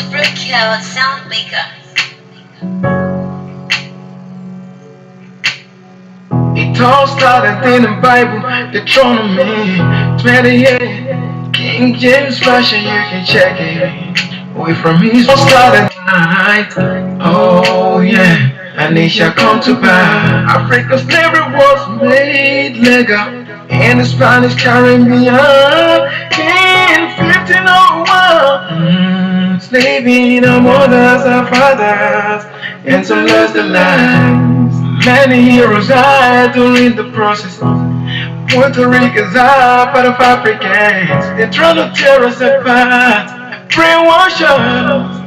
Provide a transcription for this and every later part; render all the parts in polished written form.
Superkill Soundmaker. It all started in the Bible, Deuteronomy 28. King James Version, you can check it. Away from his all started tonight. Oh yeah. And it shall come to pass. Africa's slavery was made legal in the Spanish Caribbean in 1501. Slaving our mothers and fathers and some lost their lives. Many heroes died during the process. Puerto Ricans are part of Africans. They're trying to tear us apart, brainwash us,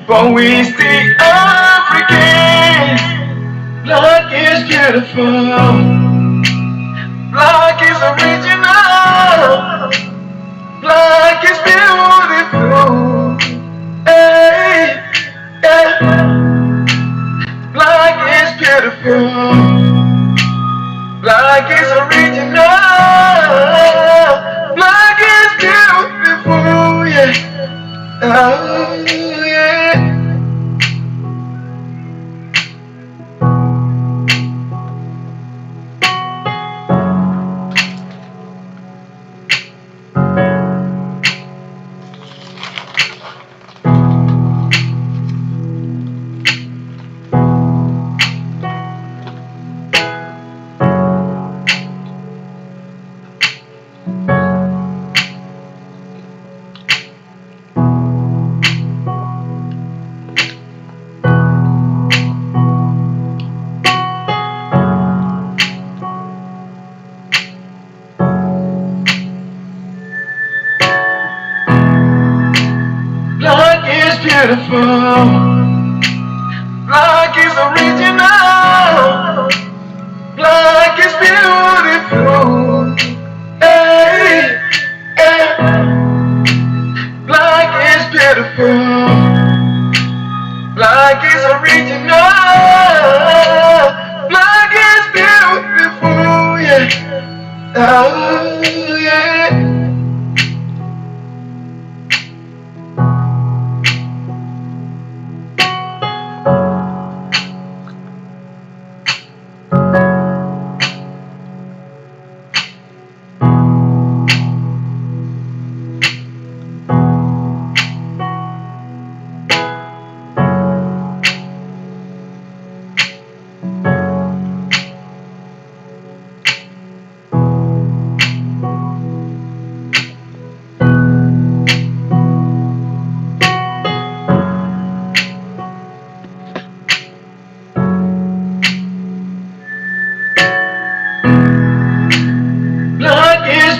but we still Africans. Black is beautiful. Black is original. Black is beautiful. Hey, yeah. Black is beautiful. Black is original. Black is beautiful. Yeah. Oh, yeah. Black is beautiful. Black is original. Black is beautiful. Hey, hey. Black is beautiful. Black is original. Black is beautiful. Yeah. Oh, yeah.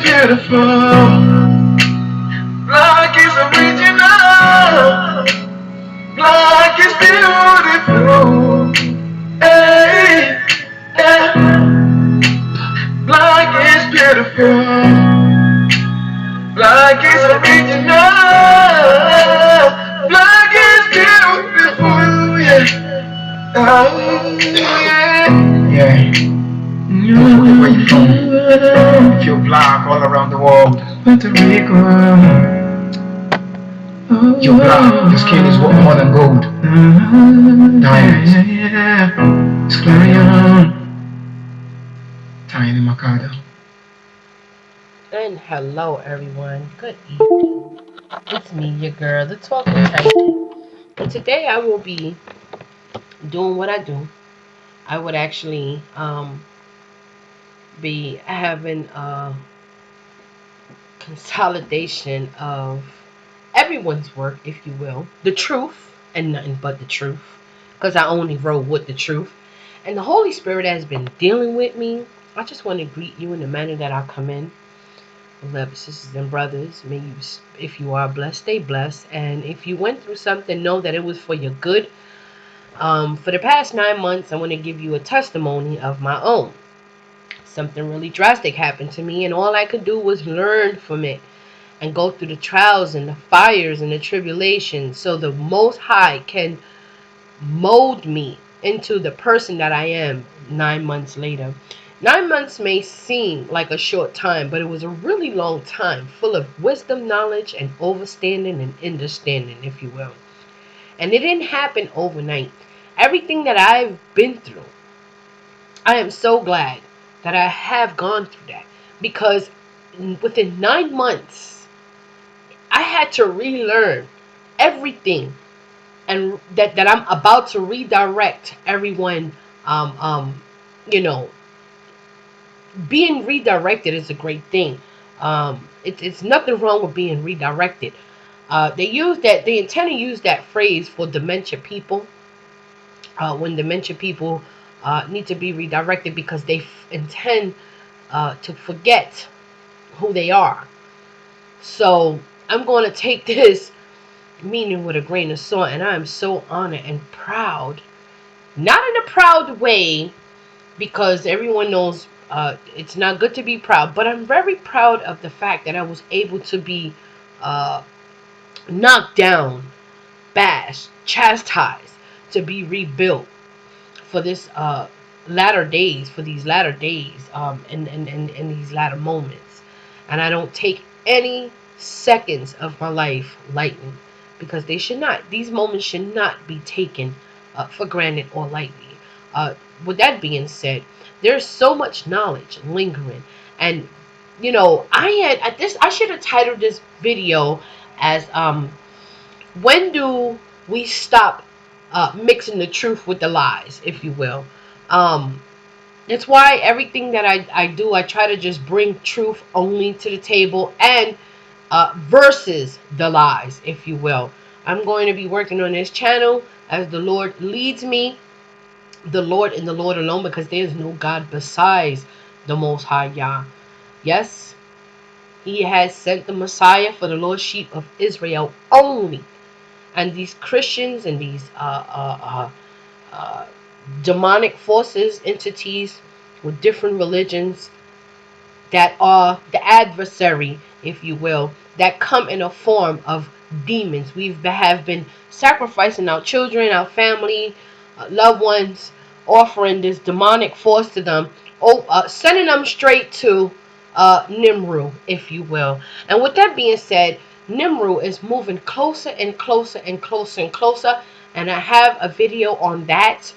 Beautiful. Black is original. Black is beautiful. Hey, yeah. Black is beautiful. Black is original. Black is beautiful. Yeah. Oh, yeah. Yeah. Where you from? If you're black all around the world, Puerto Rico. You're black, your skin is worth more than gold. Diamonds. Clarion. Tiny Mercado. And hello everyone, good evening. It's me, your girl, the Talking Titan. And today I will be doing what I do. I would actually be having a consolidation of everyone's work, if you will. The truth and nothing but the truth. Because I only roll with the truth. And the Holy Spirit has been dealing with me. I just want to greet you in the manner that I come in. Beloved sisters and brothers, may you, if you are blessed, stay blessed. And if you went through something, know that it was for your good. For the past 9 months, I want to give you a testimony of my own. Something really drastic happened to me, and all I could do was learn from it and go through the trials and the fires and the tribulations so the Most High can mold me into the person that I am 9 months later. 9 months may seem like a short time, but it was a really long time, full of wisdom, knowledge, and overstanding and understanding, if you will. And it didn't happen overnight. Everything that I've been through, I am so glad that I have gone through that, because within 9 months, I had to relearn everything, and that I'm about to redirect everyone. Um, um, you know, being redirected is a great thing. It's nothing wrong with being redirected. They intend to use that phrase for dementia people, when dementia people need to be redirected because they intend to forget who they are. So I'm going to take this meaning with a grain of salt, and I am so honored and proud. Not in a proud way, because everyone knows it's not good to be proud, but I'm very proud of the fact that I was able to be uh, knocked down, bashed, chastised, to be rebuilt for this latter days, for these latter days, and these latter moments. And I don't take any seconds of my life lightly, because they should not. These moments should not be taken for granted or lightly. With that being said, there's so much knowledge lingering, and I should have titled this video as when do we stop mixing the truth with the lies, if you will. That's why everything that I do, I try to just bring truth only to the table, and versus the lies, if you will. I'm going to be working on this channel as the Lord leads me, the Lord and the Lord alone, because there is no God besides the Most High Yah. Yes, He has sent the Messiah for the lost sheep of Israel only. And these Christians and these demonic forces, entities with different religions that are the adversary, if you will, that come in a form of demons. We have been sacrificing our children, our family, loved ones, offering this demonic force to them, sending them straight to Nimru, if you will. And with that being said, Nimru is moving closer and closer and closer and closer, and I have a video on that.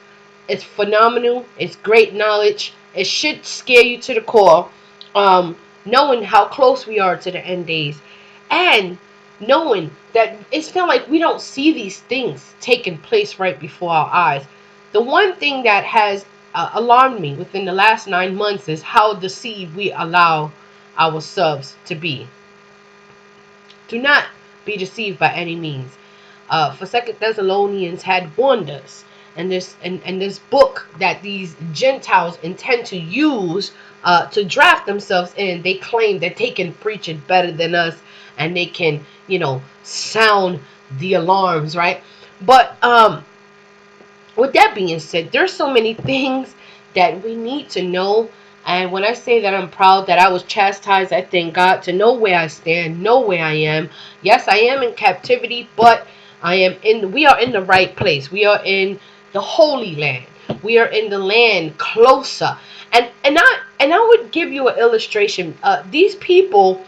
It's phenomenal. It's great knowledge. It should scare you to the core, knowing how close we are to the end days, and knowing that it's felt like we don't see these things taking place right before our eyes. The one thing that has alarmed me within the last 9 months is how deceived we allow ourselves to be. Do not be deceived by any means. For 2 Thessalonians had warned us, and this book that these Gentiles intend to use to draft themselves in, they claim that they can preach it better than us, and they can, sound the alarms, right? But with that being said, there's so many things that we need to know. And when I say that I'm proud that I was chastised, I thank God, to know where I stand, know where I am. Yes, I am in captivity, but we are in the right place. We are in the Holy Land. We are in the land closer. And I would give you an illustration. These people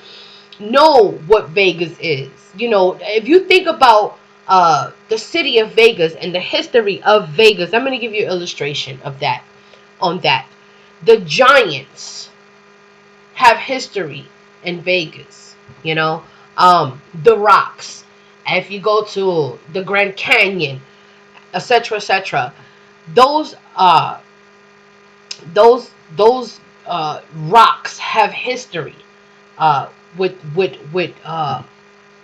know what Vegas is. If you think about the city of Vegas and the history of Vegas, I'm going to give you an illustration of that. On that, the Giants have history in Vegas. The Rocks. If you go to the Grand Canyon, etc., etc., those rocks have history with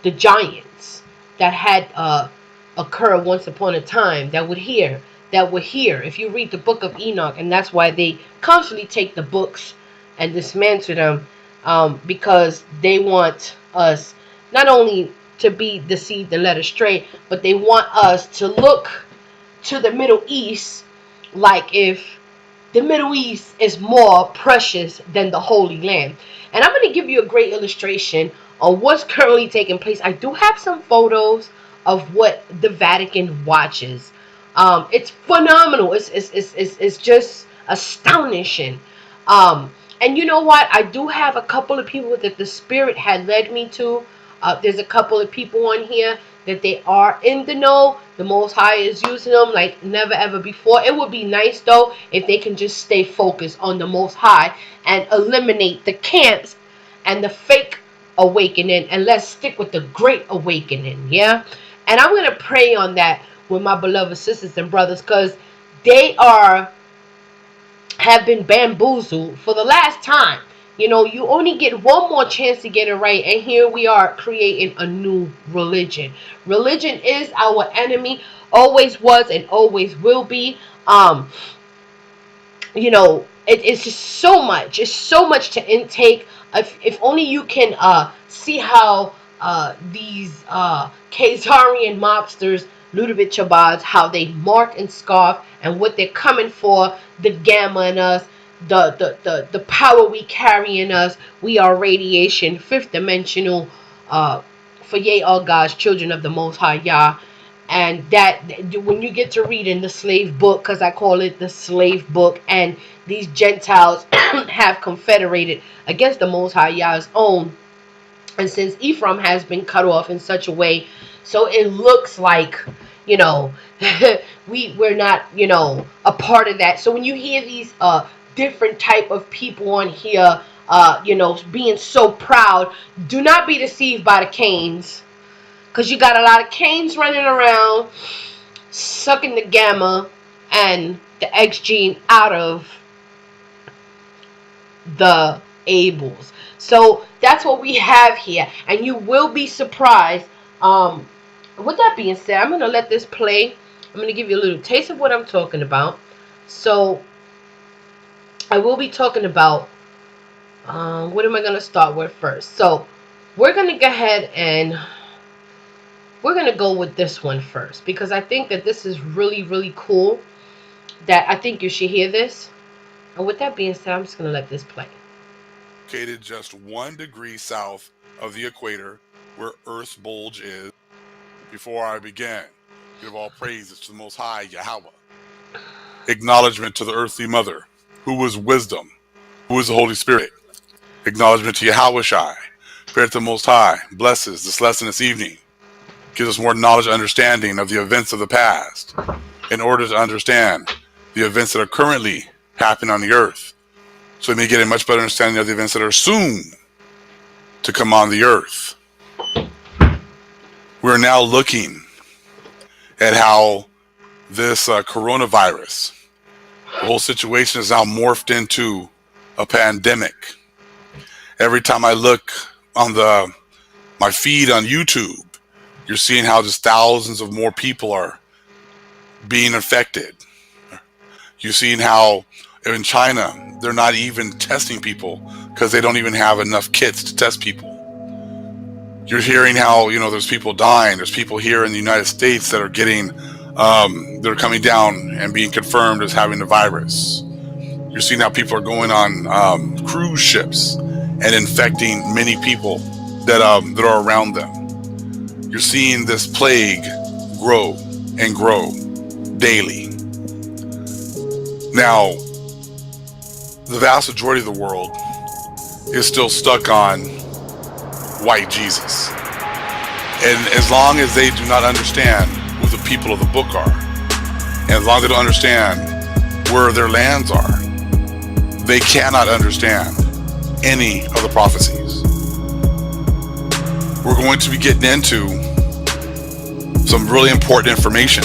the giants that had occurred once upon a time, that would hear. If you read the book of Enoch, and that's why they constantly take the books and dismantle them, because they want us not only to be deceived and led astray, but they want us to look to the Middle East like if the Middle East is more precious than the Holy Land. And I'm going to give you a great illustration on what's currently taking place. I do have some photos of what the Vatican watches. It's phenomenal. It's just astonishing. And you know what? I do have a couple of people that the Spirit had led me to. There's a couple of people on here that they are in the know. The Most High is using them like never ever before. It would be nice though if they can just stay focused on the Most High and eliminate the camps and the fake awakening, and let's stick with the great awakening. Yeah. And I'm going to pray on that with my beloved sisters and brothers, because they have been bamboozled for the last time. You know, you only get one more chance to get it right, and here we are creating a new religion. Religion is our enemy, always was and always will be. You know, it's just so much. It's so much to intake. If only you can see how these Khazarian mobsters, Ludovic Chabads, how they mark and scarf, and what they're coming for, the gamma in us, the power we carry in us. We are radiation, fifth dimensional, for ye are God's children of the Most High Yah. And that when you get to read in the slave book, because I call it the slave book, and these Gentiles have confederated against the Most High Yah's own, and since Ephraim has been cut off in such a way, so it looks like, you know, we're not, you know, a part of that. So when you hear these different type of people on here, you know, being so proud, do not be deceived by the Cains, because you got a lot of Cains running around sucking the gamma and the X gene out of the Abels. So that's what we have here, and you will be surprised. With that being said, I'm going to let this play. I'm going to give you a little taste of what I'm talking about. So I will be talking about what am I going to start with first. So we're going to go ahead and we're going to go with this one first, because I think that this is really, really cool, that I think you should hear this. And with that being said, I'm just going to let this play. Located just 1 degree south of the equator, where Earth's bulge is. Before I begin, give all praises to the Most High Yahweh. Acknowledgement to the earthly mother, who is wisdom, who is the Holy Spirit. Acknowledgement to Yahweh Shai, Spirit of the Most High, blesses this lesson this evening. Gives us more knowledge and understanding of the events of the past, in order to understand the events that are currently happening on the earth, so we may get a much better understanding of the events that are soon to come on the earth. We're now looking at how this coronavirus, the whole situation is now morphed into a pandemic. Every time I look on my feed on YouTube, you're seeing how just thousands of more people are being affected. You're seeing how in China, they're not even testing people because they don't even have enough kits to test people. You're hearing how, you know, there's people dying. There's people here in the United States that are getting, they're coming down and being confirmed as having the virus. You're seeing how people are going on cruise ships and infecting many people that are around them. You're seeing this plague grow and grow daily. Now, the vast majority of the world is still stuck on white Jesus. And as long as they do not understand who the people of the book are, and as long as they don't understand where their lands are, they cannot understand any of the prophecies. We're going to be getting into some really important information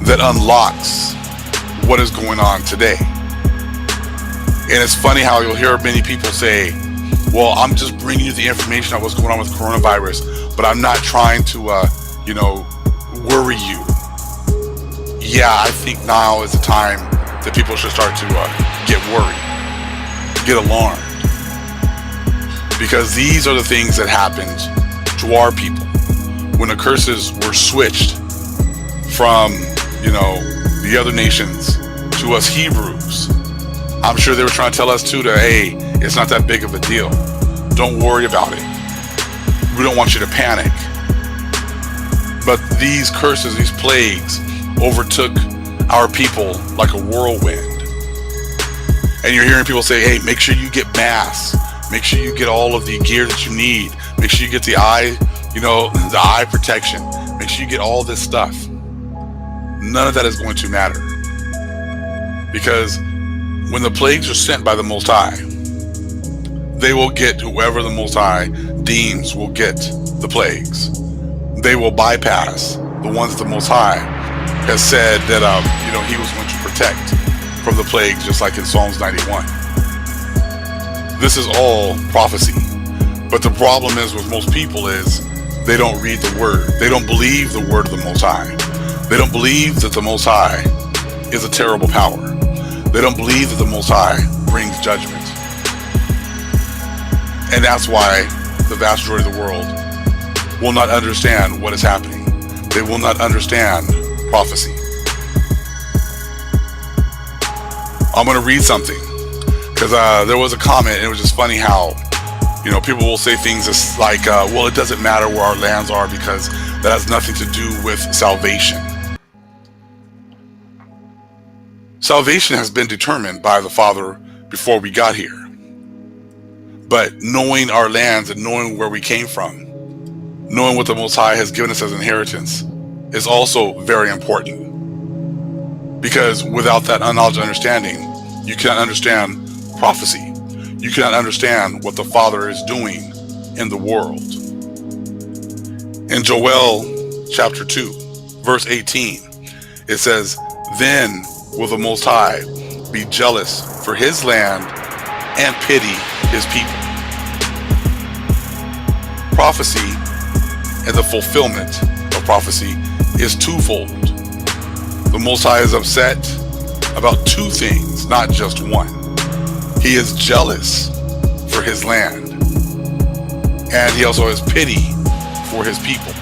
that unlocks what is going on today. And it's funny how you'll hear many people say, well, I'm just bringing you the information of what's going on with coronavirus, but I'm not trying to, worry you. Yeah, I think now is the time that people should start to get worried, get alarmed. Because these are the things that happened to our people when the curses were switched from, the other nations to us Hebrews. I'm sure they were trying to tell us too that, hey, it's not that big of a deal. Don't worry about it. We don't want you to panic. But these curses, these plagues, overtook our people like a whirlwind. And you're hearing people say, hey, make sure you get masks. Make sure you get all of the gear that you need. Make sure you get the eye, the eye protection. Make sure you get all this stuff. None of that is going to matter. Because when the plagues are sent by the Most High, they will get whoever the Most High deems will get the plagues. They will bypass the ones the Most High has said that he was going to protect from the plagues, just like in Psalms 91. This is all prophecy. But the problem is with most people is they don't read the word. They don't believe the word of the Most High. They don't believe that the Most High is a terrible power. They don't believe that the Most High brings judgment. And that's why the vast majority of the world will not understand what is happening. They will not understand prophecy. I'm going to read something because there was a comment, and it was just funny how people will say things like, well, it doesn't matter where our lands are because that has nothing to do with salvation. Salvation has been determined by the Father before we got here. But knowing our lands and knowing where we came from, knowing what the Most High has given us as inheritance, is also very important. Because without that knowledge and understanding, you cannot understand prophecy. You cannot understand what the Father is doing in the world. In Joel chapter 2, verse 18, it says, "Then will the Most High be jealous for his land and pity his people." Prophecy and the fulfillment of prophecy is twofold. The Most High is upset about two things, not just one. He is jealous for his land, and he also has pity for his people.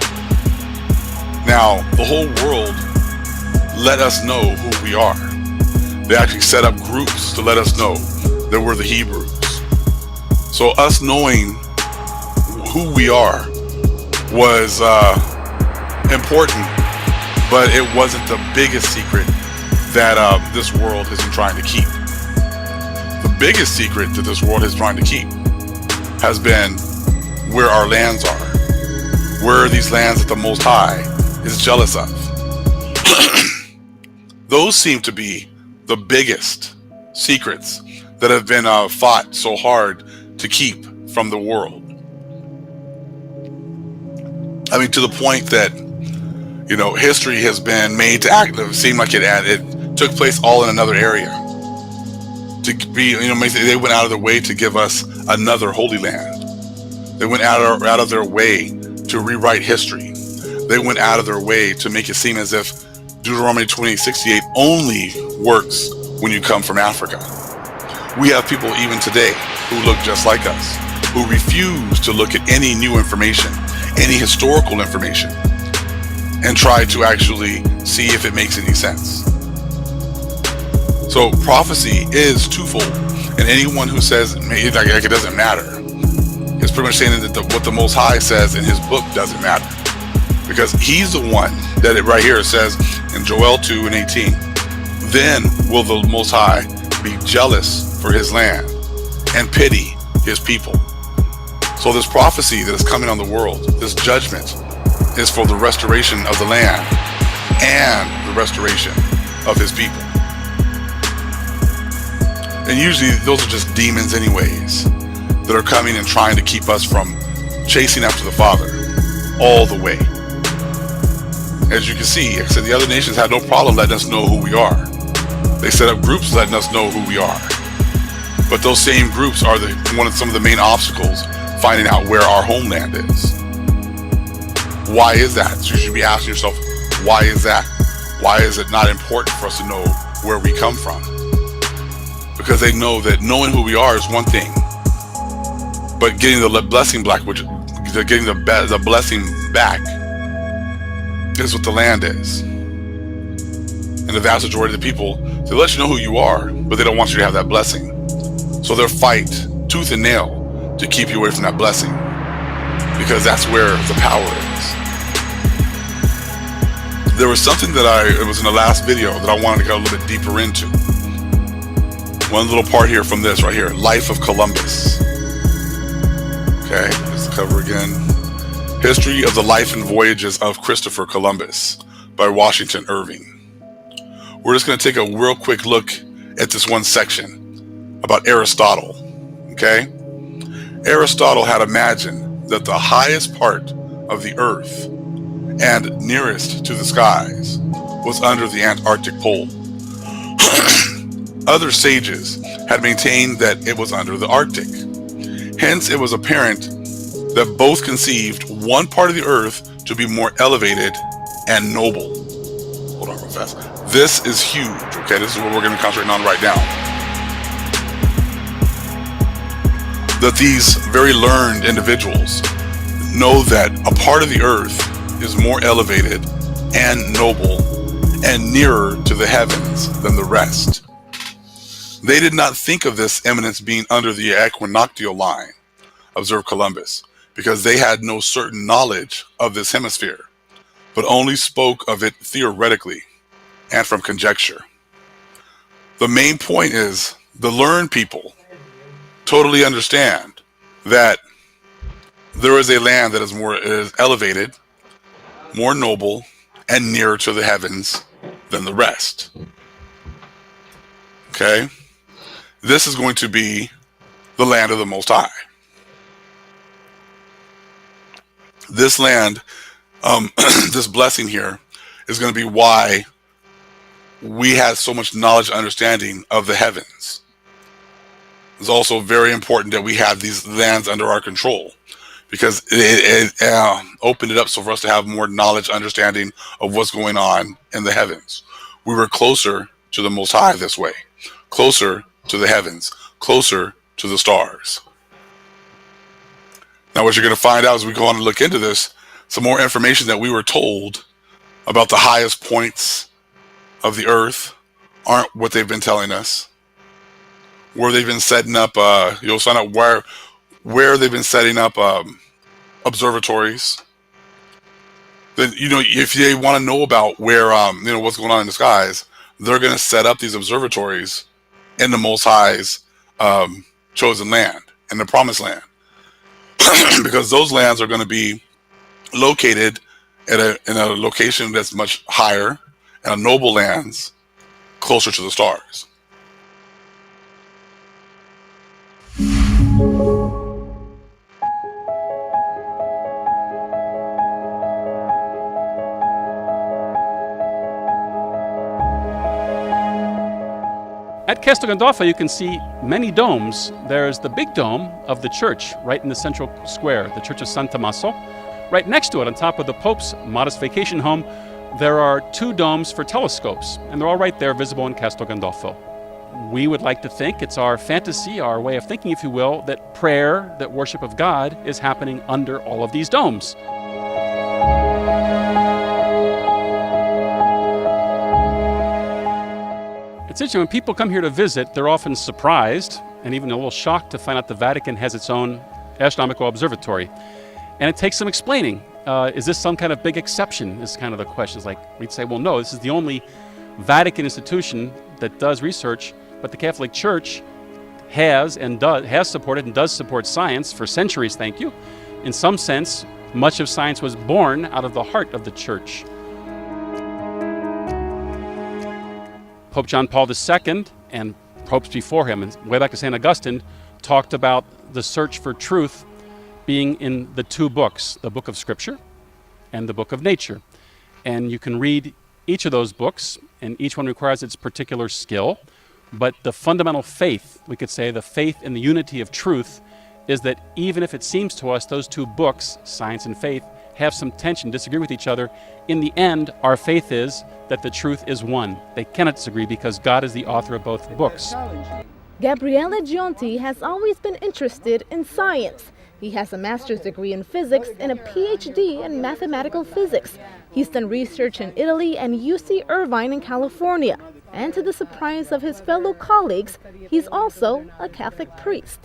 Now, the whole world let us know who we are. They actually set up groups to let us know that we're the Hebrews. So us knowing who we are was important, but it wasn't the biggest secret that this world has been trying to keep. The biggest secret that this world is trying to keep has been where our lands are. Where are these lands that the Most High is jealous of? Those seem to be the biggest secrets that have been fought so hard to keep from the world. I mean, to the point that, history has been made to seem like it took place all in another area. To be, they went out of their way to give us another Holy Land. They went out of their way to rewrite history. They went out of their way to make it seem as if Deuteronomy 28:68 only works when you come from Africa. We have people even today who look just like us, who refuse to look at any new information, any historical information, and try to actually see if it makes any sense. So prophecy is twofold, and anyone who says it doesn't matter is pretty much saying that what the Most High says in his book doesn't matter, because he's the one that it right here says in Joel 2:18, "Then will the Most High be jealous for his land and pity his people." So this prophecy that is coming on the world, this judgment, is for the restoration of the land and the restoration of his people. And usually those are just demons anyways, that are coming and trying to keep us from chasing after the Father all the way. As you can see, like I said, the other nations had no problem letting us know who we are. They set up groups letting us know who we are. But those same groups are some of the main obstacles finding out where our homeland is. Why is that? So you should be asking yourself, why is that? Why is it not important for us to know where we come from? Because they know that knowing who we are is one thing, but getting the blessing back, getting the blessing back, is what the land is. And the vast majority of the people, they let you know who you are, but they don't want you to have that blessing. So they'll fight tooth and nail to keep you away from that blessing, because that's where the power is. There was something that it was in the last video that I wanted to go a little bit deeper into. one little part here from this right here, Life of Columbus. Okay, let's cover again. History of the Life and Voyages of Christopher Columbus by Washington Irving. We're just going to take a real quick look at this one section about Aristotle. Okay, Aristotle had imagined that the highest part of the earth and nearest to the skies was under the Antarctic pole. Other sages had maintained that it was under the Arctic. Hence, it was apparent that both conceived one part of the earth to be more elevated and noble. Hold on real fast. This is huge, okay? This is what we're going to concentrate on right now. That these very learned individuals know that a part of the earth is more elevated and noble and nearer to the heavens than the rest. They did not think of this eminence being under the equinoctial line, observed Columbus, because they had no certain knowledge of this hemisphere, but only spoke of it theoretically and from conjecture. The main point is the learned people totally understand that there is a land that is elevated, more noble, and nearer to the heavens than the rest. Okay? This is going to be the land of the Most High. This land, this blessing here, is going to be why we have so much knowledge and understanding of the heavens. It's also very important that we have these lands under our control, because it opened it up so for us to have more knowledge, understanding of what's going on in the heavens. We were closer to the Most High this way, closer to the heavens, closer to the stars. Now, what you're going to find out as we go on and look into this, some more information that we were told about the highest points of the earth aren't what they've been telling us. Where they've been setting up, you'll find out where they've been setting up observatories. Then, if they want to know about where, what's going on in the skies, they're going to set up these observatories in the Most High's chosen land, in the Promised Land, because those lands are going to be located in a location that's much higher, and a noble lands closer to the stars. At Castel Gandolfo, you can see many domes. There's the big dome of the church right in the central square, the Church of San Tommaso. Right next to it, on top of the Pope's modest vacation home, there are 2 domes for telescopes, and they're all right there visible in Castel Gandolfo. We would like to think, it's our fantasy, our way of thinking, if you will, that prayer, that worship of God is happening under all of these domes. It's interesting, when people come here to visit, they're often surprised and even a little shocked to find out the Vatican has its own astronomical observatory. And it takes some explaining. Is this some kind of big exception, is kind of the question. It's like, we'd say, well, no, this is the only Vatican institution that does research, but the Catholic Church has supported and does support science for centuries, thank you. In some sense, much of science was born out of the heart of the Church. Pope John Paul II and popes before him, and way back to St. Augustine, talked about the search for truth being in the 2 books, the book of Scripture and the book of nature. And you can read each of those books, and each one requires its particular skill. But the fundamental faith, we could say, the faith in the unity of truth, is that even if it seems to us those 2 books, science and faith, have some tension, disagree with each other, in the end, our faith is that the truth is one. They cannot disagree because God is the author of both books. Gabriele Gionti has always been interested in science. He has a master's degree in physics and a PhD in mathematical physics. He's done research in Italy and UC Irvine in California. And to the surprise of his fellow colleagues, he's also a Catholic priest.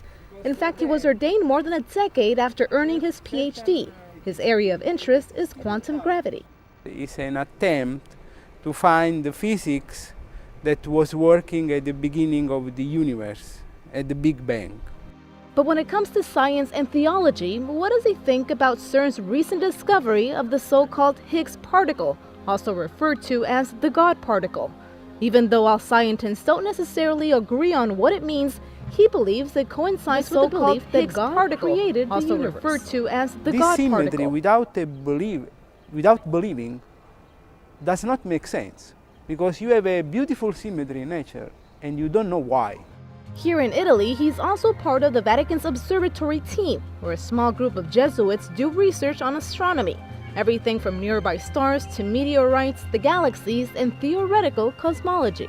In fact, he was ordained more than a decade after earning his PhD. His area of interest is quantum gravity. It's an attempt to find the physics that was working at the beginning of the universe, at the Big Bang. But when it comes to science and theology, what does he think about CERN's recent discovery of the so-called Higgs particle, also referred to as the God particle? Even though all scientists don't necessarily agree on what it means, he believes it coincides with the belief that God particle created the also universe, referred to as the this God symmetry particle. Without believing does not make sense, because you have a beautiful symmetry in nature and you don't know why. Here in Italy, he's also part of the Vatican's observatory team, where a small group of Jesuits do research on astronomy. Everything from nearby stars to meteorites, the galaxies, and theoretical cosmology.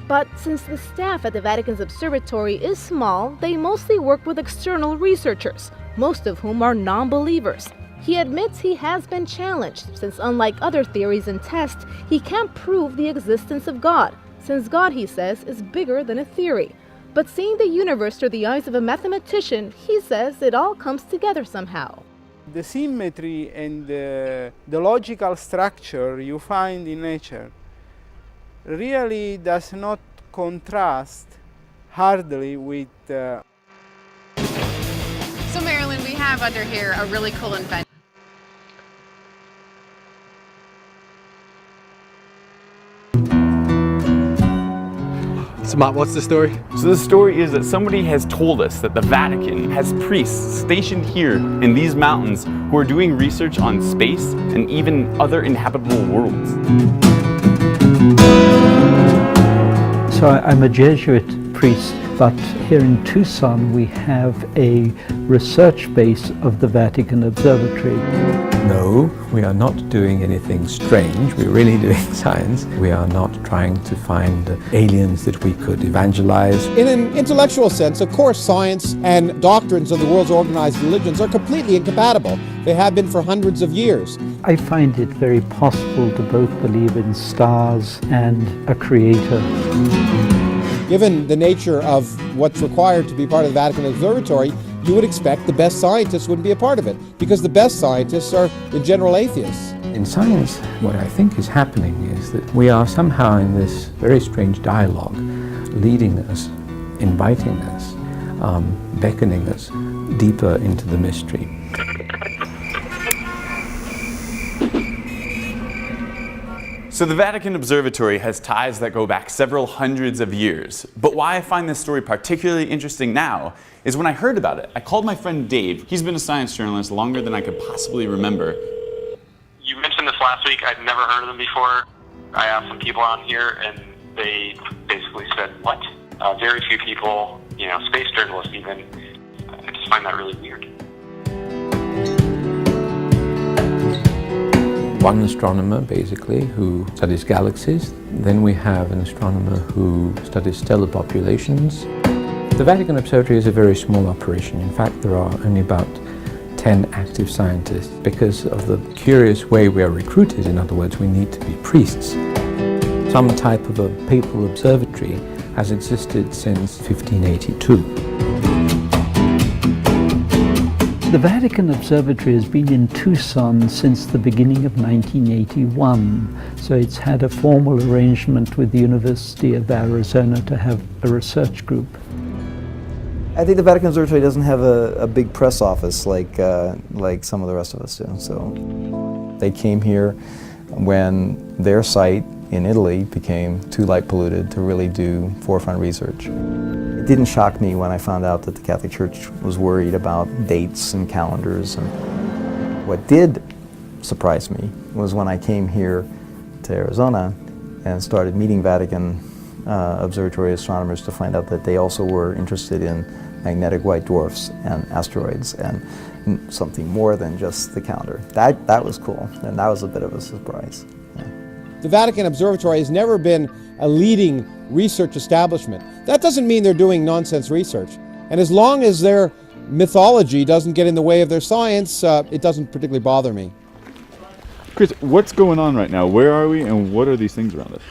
But since the staff at the Vatican's observatory is small, they mostly work with external researchers, most of whom are non-believers. He admits he has been challenged, since unlike other theories and tests, he can't prove the existence of God, since God, he says, is bigger than a theory. But seeing the universe through the eyes of a mathematician, he says it all comes together somehow. The symmetry and the logical structure you find in nature really does not contrast hardly with... So Marilyn, we have under here a really cool invention. So Matt, what's the story? So the story is that somebody has told us that the Vatican has priests stationed here in these mountains who are doing research on space and even other inhabitable worlds. So I'm a Jesuit priest, but here in Tucson we have a research base of the Vatican Observatory. No, we are not doing anything strange. We're really doing science. We are not trying to find aliens that we could evangelize. In an intellectual sense, of course, science and doctrines of the world's organized religions are completely incompatible. They have been for hundreds of years. I find it very possible to both believe in stars and a creator. Given the nature of what's required to be part of the Vatican Observatory, you would expect the best scientists wouldn't be a part of it, because the best scientists are the general atheists. In science, what I think is happening is that we are somehow in this very strange dialogue, leading us, inviting us, beckoning us deeper into the mystery. So the Vatican Observatory has ties that go back several hundreds of years. But why I find this story particularly interesting now is when I heard about it, I called my friend Dave. He's been a science journalist longer than I could possibly remember. You mentioned this last week. I'd never heard of them before. I asked some people around here, and they basically said, what? Very few people, space journalists even. I just find that really weird. One astronomer, basically, who studies galaxies. Then we have an astronomer who studies stellar populations. The Vatican Observatory is a very small operation. In fact, there are only about 10 active scientists because of the curious way we are recruited. In other words, we need to be priests. Some type of a papal observatory has existed since 1582. The Vatican Observatory has been in Tucson since the beginning of 1981, so it's had a formal arrangement with the University of Arizona to have a research group. I think the Vatican Observatory doesn't have a big press office like some of the rest of us do. So they came here when their site in Italy became too light polluted to really do forefront research. It didn't shock me when I found out that the Catholic Church was worried about dates and calendars. And what did surprise me was when I came here to Arizona and started meeting Vatican Observatory astronomers to find out that they also were interested in magnetic white dwarfs and asteroids and something more than just the calendar. That was cool, and that was a bit of a surprise. Yeah. The Vatican Observatory has never been a leading research establishment. That doesn't mean they're doing nonsense research. And as long as their mythology doesn't get in the way of their science, it doesn't particularly bother me. Chris, what's going on right now? Where are we, and what are these things around us?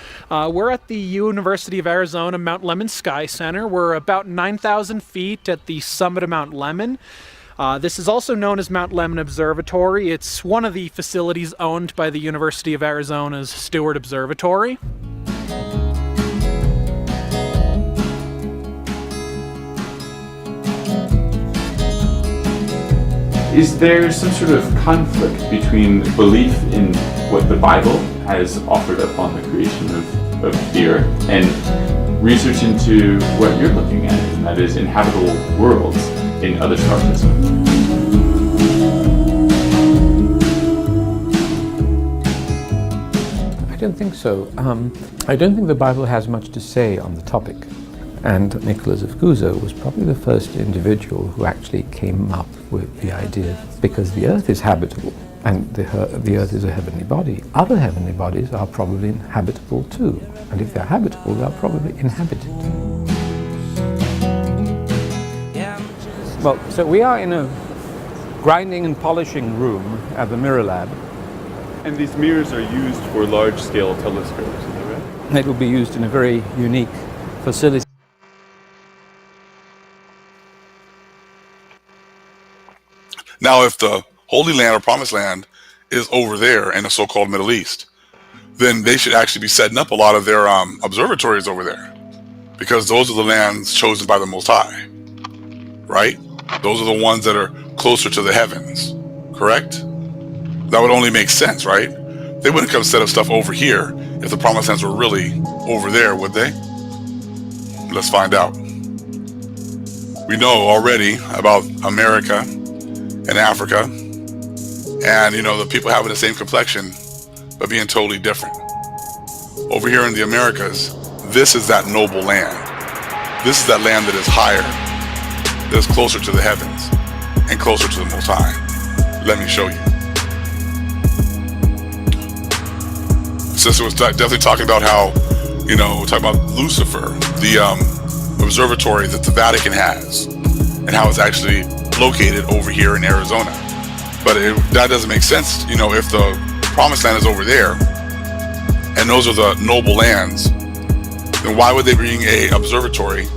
We're at the University of Arizona Mount Lemmon Sky Center. We're about 9,000 feet at the summit of Mount Lemmon. This is also known as Mount Lemmon Observatory. It's one of the facilities owned by the University of Arizona's Steward Observatory. Is there some sort of conflict between belief in what the Bible has offered up on the creation of the earth and research into what you're looking at, and that is inhabitable worlds in other star systems? I don't think so. I don't think the Bible has much to say on the topic. And Nicholas of Cusa was probably the first individual who actually came up with the idea, because the Earth is habitable and the Earth is a heavenly body. Other heavenly bodies are probably habitable too. And if they're habitable, they're probably inhabited. Well, so we are in a grinding and polishing room at the Mirror Lab. And these mirrors are used for large-scale telescopes, is that right? It will be used in a very unique facility. Now, if the Holy Land or Promised Land is over there in the so-called Middle East, then they should actually be setting up a lot of their observatories over there, because those are the lands chosen by the Most High, right? Those are the ones that are closer to the heavens, correct? That would only make sense, right? They wouldn't come set up stuff over here if the Promised Lands were really over there, would they? Let's find out. We know already about America and Africa, and you know, the people having the same complexion but being totally different. Over here in the Americas, this is that noble land. This is that land that is higher, that is closer to the heavens and closer to the Most High. Let me show you. Sister was definitely talking about how, you know, we're talking about Lucifer, the observatory that the Vatican has, and how it's actually located over here in Arizona. But that doesn't make sense, you know, if the Promised Land is over there and those are the noble lands, then why would they bring a observatory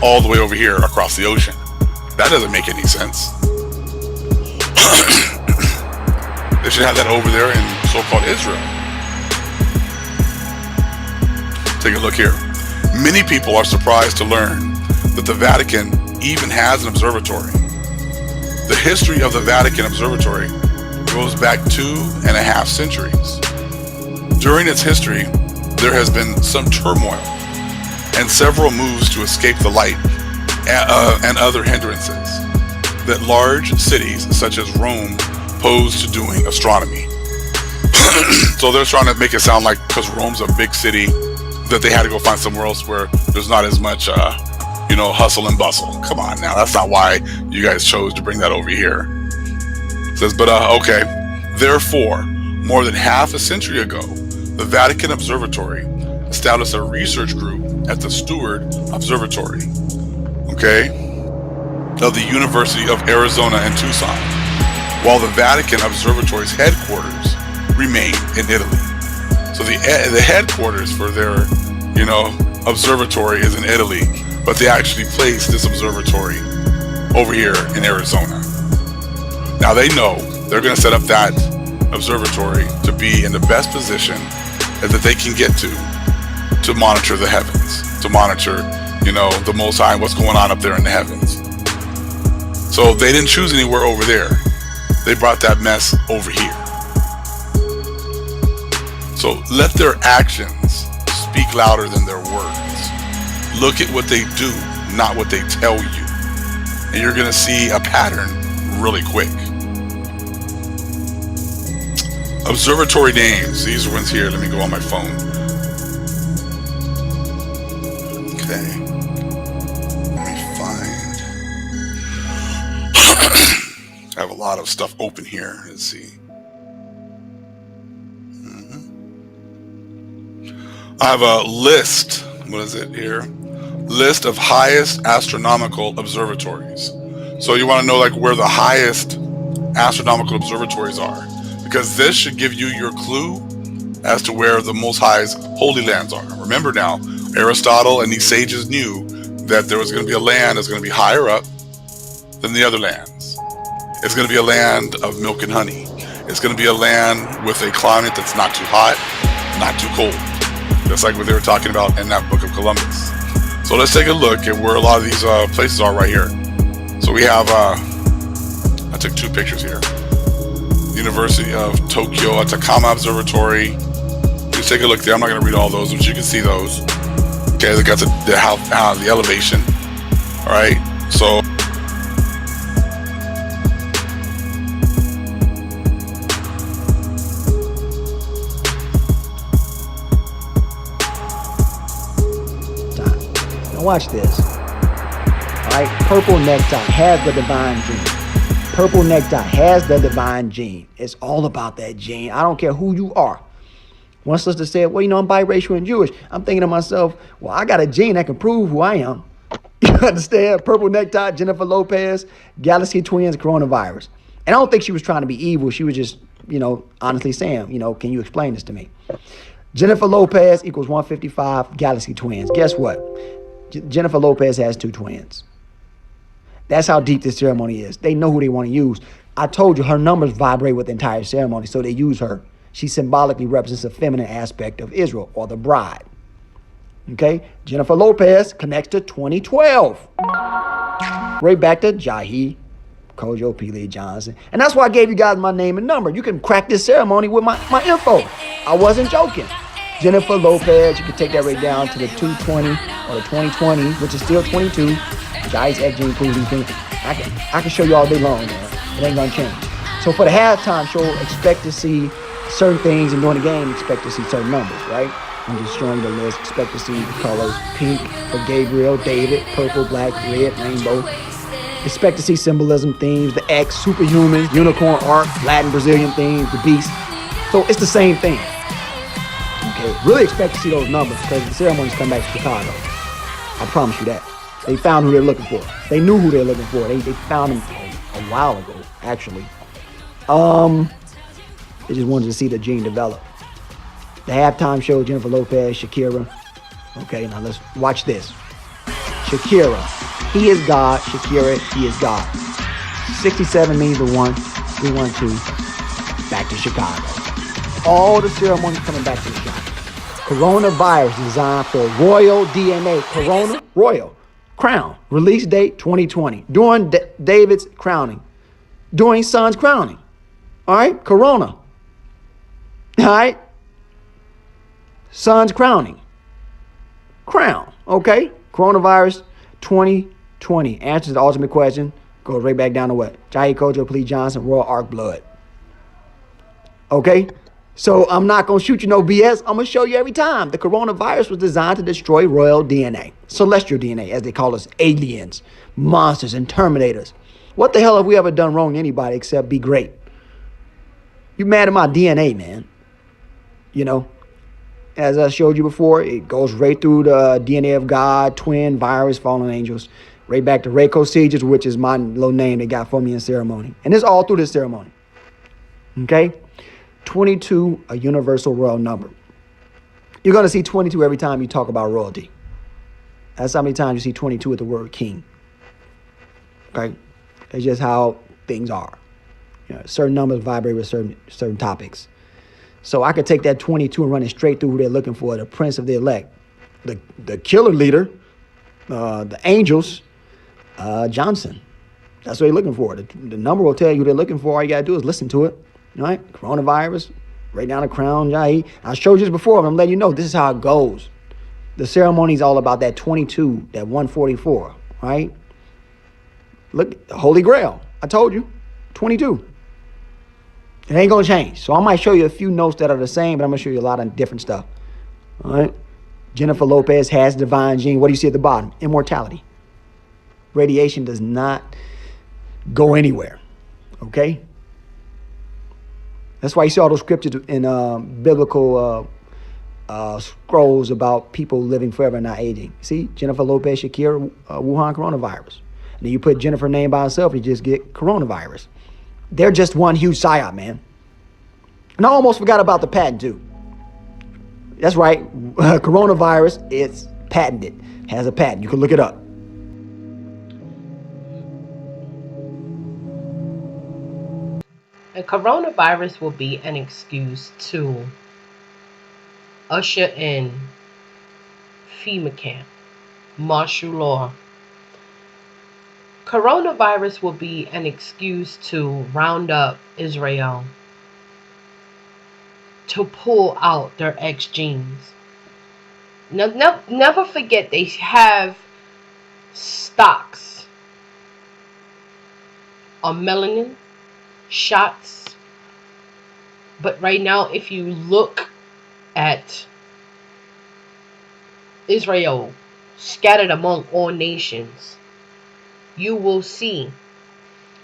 all the way over here across the ocean? That doesn't make any sense. They should have that over there in so-called Israel. Take a look here. Many people are surprised to learn that the Vatican even has an observatory. The history of the Vatican Observatory goes back 2.5 centuries. During its history, there has been some turmoil and several moves to escape the light and other hindrances that large cities such as Rome pose to doing astronomy. So they're trying to make it sound like because Rome's a big city that they had to go find somewhere else where there's not as much you know, hustle and bustle. Come on now, that's not why you guys chose to bring that over here. It says, but okay. Therefore, more than half a century ago, the Vatican Observatory established a research group at the Steward Observatory, okay, of the University of Arizona in Tucson, while the Vatican Observatory's headquarters remain in Italy. So the headquarters for their, you know, observatory is in Italy, but they actually placed this observatory over here in Arizona. Now they know they're going to set up that observatory to be in the best position that they can get to monitor the heavens, to monitor, you know, the Most High and what's going on up there in the heavens. So they didn't choose anywhere over there. They brought that mess over here. So let their actions speak louder than their words. Look at what they do, not what they tell you. And you're going to see a pattern really quick. Observatory names. These ones here. Let me go on my phone. Okay. Let me find. I have a lot of stuff open here. Let's see. I have a list. What is it here? List of highest astronomical observatories. So you want to know like where the highest astronomical observatories are, because this should give you your clue as to where the Most High's holy lands are. Remember now, Aristotle and these sages knew that there was going to be a land that's going to be higher up than the other lands. It's going to be a land of milk and honey. It's going to be a land with a climate that's not too hot, not too cold. Just like what they were talking about in that book of Columbus. So let's take a look at where a lot of these places are right here. So we have a took two pictures here. University of Tokyo Atacama Observatory. Just take a look there. I'm not going to read all those, but you can see those. Okay, they got the elevation. All right, so now watch this. All right, purple necktie has the divine gene. Purple necktie has the divine gene. It's all about that gene. I don't care who you are. One sister said, well, you know, I'm biracial and Jewish. I'm thinking to myself, well, I got a gene that can prove who I am. You understand? Purple necktie, Jennifer Lopez, Galaxy Twins, coronavirus. And I don't think she was trying to be evil. She was just, you know, honestly saying, you know, can you explain this to me? Jennifer Lopez equals 155, Galaxy Twins. Guess what? Jennifer Lopez has two twins. That's how deep this ceremony is. They know who they want to use. I told you her numbers vibrate with the entire ceremony, so they use her. She symbolically represents the feminine aspect of Israel, or the bride. Okay? Jennifer Lopez connects to 2012. Right back to Jahi, Kojo P. Lee Johnson. And that's why I gave you guys my name and number. You can crack this ceremony with my info. I wasn't joking. Jennifer Lopez, you can take that right down to the 220 or the 2020, which is still 22. Jahi's F gene proves anything. I can show you all day long, man. It ain't gonna change. So for the halftime show, expect to see certain things, and during the game, expect to see certain numbers, right? I'm just showing you the list. Expect to see the colors: pink for Gabriel, David, purple, black, red, rainbow. Expect to see symbolism themes: the X, superhuman, unicorn art, Latin, Brazilian themes, the beast. So it's the same thing. Okay, really expect to see those numbers because the ceremonies come back to Chicago. I promise you that. They found who they're looking for. They knew who they're looking for. They found them a while ago, actually. They just wanted to see the gene develop. The halftime show, Jennifer Lopez, Shakira. Okay, now let's watch this. Shakira, he is God. Shakira, he is God. 67 means the one. 312, back to Chicago. All the ceremonies coming back to Chicago. Coronavirus designed for royal DNA. Corona, royal. Crown. Release date 2020. During David's crowning. During son's crowning. All right, Corona. All right. Son's crowning. Crown. Okay. Coronavirus 2020. Answers to the ultimate question. Goes right back down to what? Jahi Kojo P. Johnson, Royal Ark Blood. Okay. So I'm not going to shoot you no BS. I'm going to show you every time. The coronavirus was designed to destroy royal DNA. Celestial DNA, as they call us, aliens, monsters, and terminators. What the hell have we ever done wrong to anybody except be great? You mad at my DNA, man. You know, as I showed you before, it goes right through the DNA of God, twin, virus, fallen angels, right back to Reiko Sieges, which is my little name they got for me in ceremony. And it's all through this ceremony. Okay? 22, a universal royal number. You're going to see 22 every time you talk about royalty. That's how many times you see 22 with the word king. Okay? It's just how things are. You know, certain numbers vibrate with certain topics. So I could take that 22 and run it straight through who they're looking for, the prince of the elect, the killer leader, the angels, Johnson. That's what they're looking for. The number will tell you who they're looking for. All you got to do is listen to it. All right, coronavirus, right down the crown, Jahi. I showed you this before, but I'm letting you know this is how it goes. The ceremony is all about that 22, that 144, right? Look, the Holy Grail. I told you, 22. It ain't gonna change. So I might show you a few notes that are the same, but I'm gonna show you a lot of different stuff. All right. Jennifer Lopez has divine gene. What do you see at the bottom? Immortality. Radiation does not go anywhere. Okay. That's why you see all those scriptures in biblical scrolls about people living forever and not aging. See, Jennifer Lopez, Shakira, Wuhan coronavirus. And then you put Jennifer name by herself, you just get coronavirus. They're just one huge psyop, man. And I almost forgot about the patent too. That's right, coronavirus, it's patented, has a patent. You can look it up. And coronavirus will be an excuse to usher in FEMA camp, martial law, Coronavirus will be an excuse to round up Israel to pull out their X genes. Never forget they have stocks on melanin shots. But right now, if you look at Israel scattered among all nations, you will see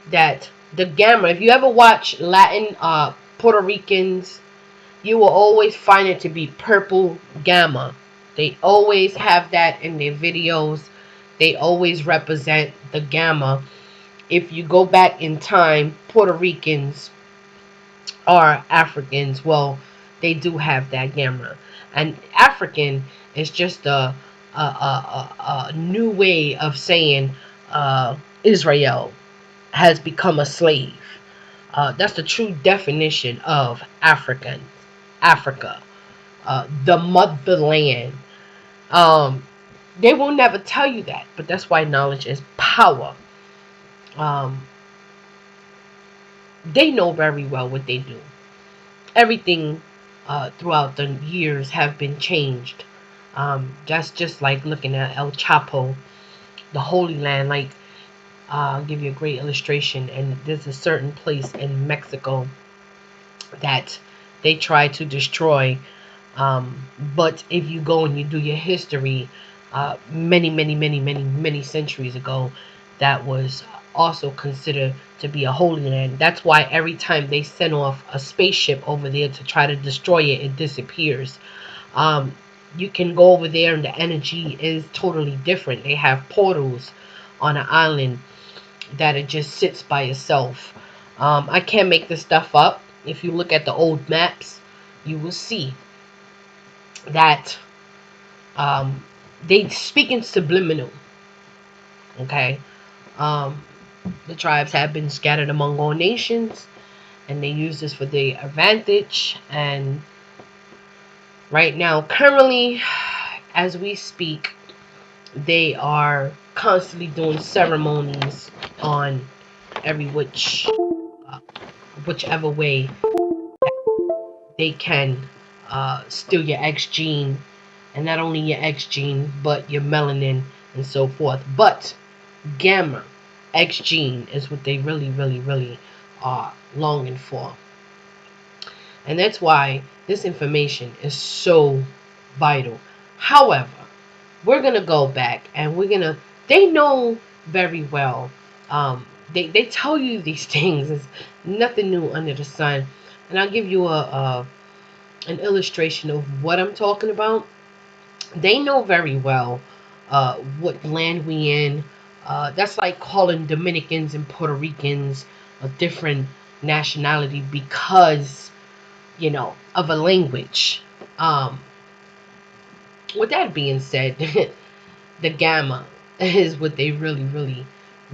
that the gamma, if you ever watch Latin Puerto Ricans, you will always find it to be purple gamma. They always have that in their videos. They always represent the gamma. If you go back in time, Puerto Ricans are Africans. Well, they do have that gamma. And African is just a new way of saying Israel has become a slave. That's the true definition of Africa, the motherland. They will never tell you that, but that's why knowledge is power. They know very well what they do. Everything throughout the years have been changed. That's just like looking at El Chapo, the Holy Land. Like, I'll give you a great illustration. And there's a certain place in Mexico that they try to destroy. But if you go and you do your history, many centuries ago, that was also considered to be a holy land. That's why every time they send off a spaceship over there to try to destroy it, it disappears. You can go over there and the energy is totally different. They have portals on an island that it just sits by itself. I can't make this stuff up. If you look at the old maps, you will see that they speak in subliminal. Okay. The tribes have been scattered among all nations, and they use this for their advantage. And right now, currently, as we speak, they are constantly doing ceremonies on whichever way they can steal your X gene, and not only your X gene, but your melanin and so forth. But gamma, X gene is what they really are longing for. And that's why this information is so vital. However, we're going to go back and they know very well. They tell you these things. It's nothing new under the sun. And I'll give you an illustration of what I'm talking about. They know very well what land we in. That's like calling Dominicans and Puerto Ricans a different nationality because, of a language. With that being said, the gamma is what they really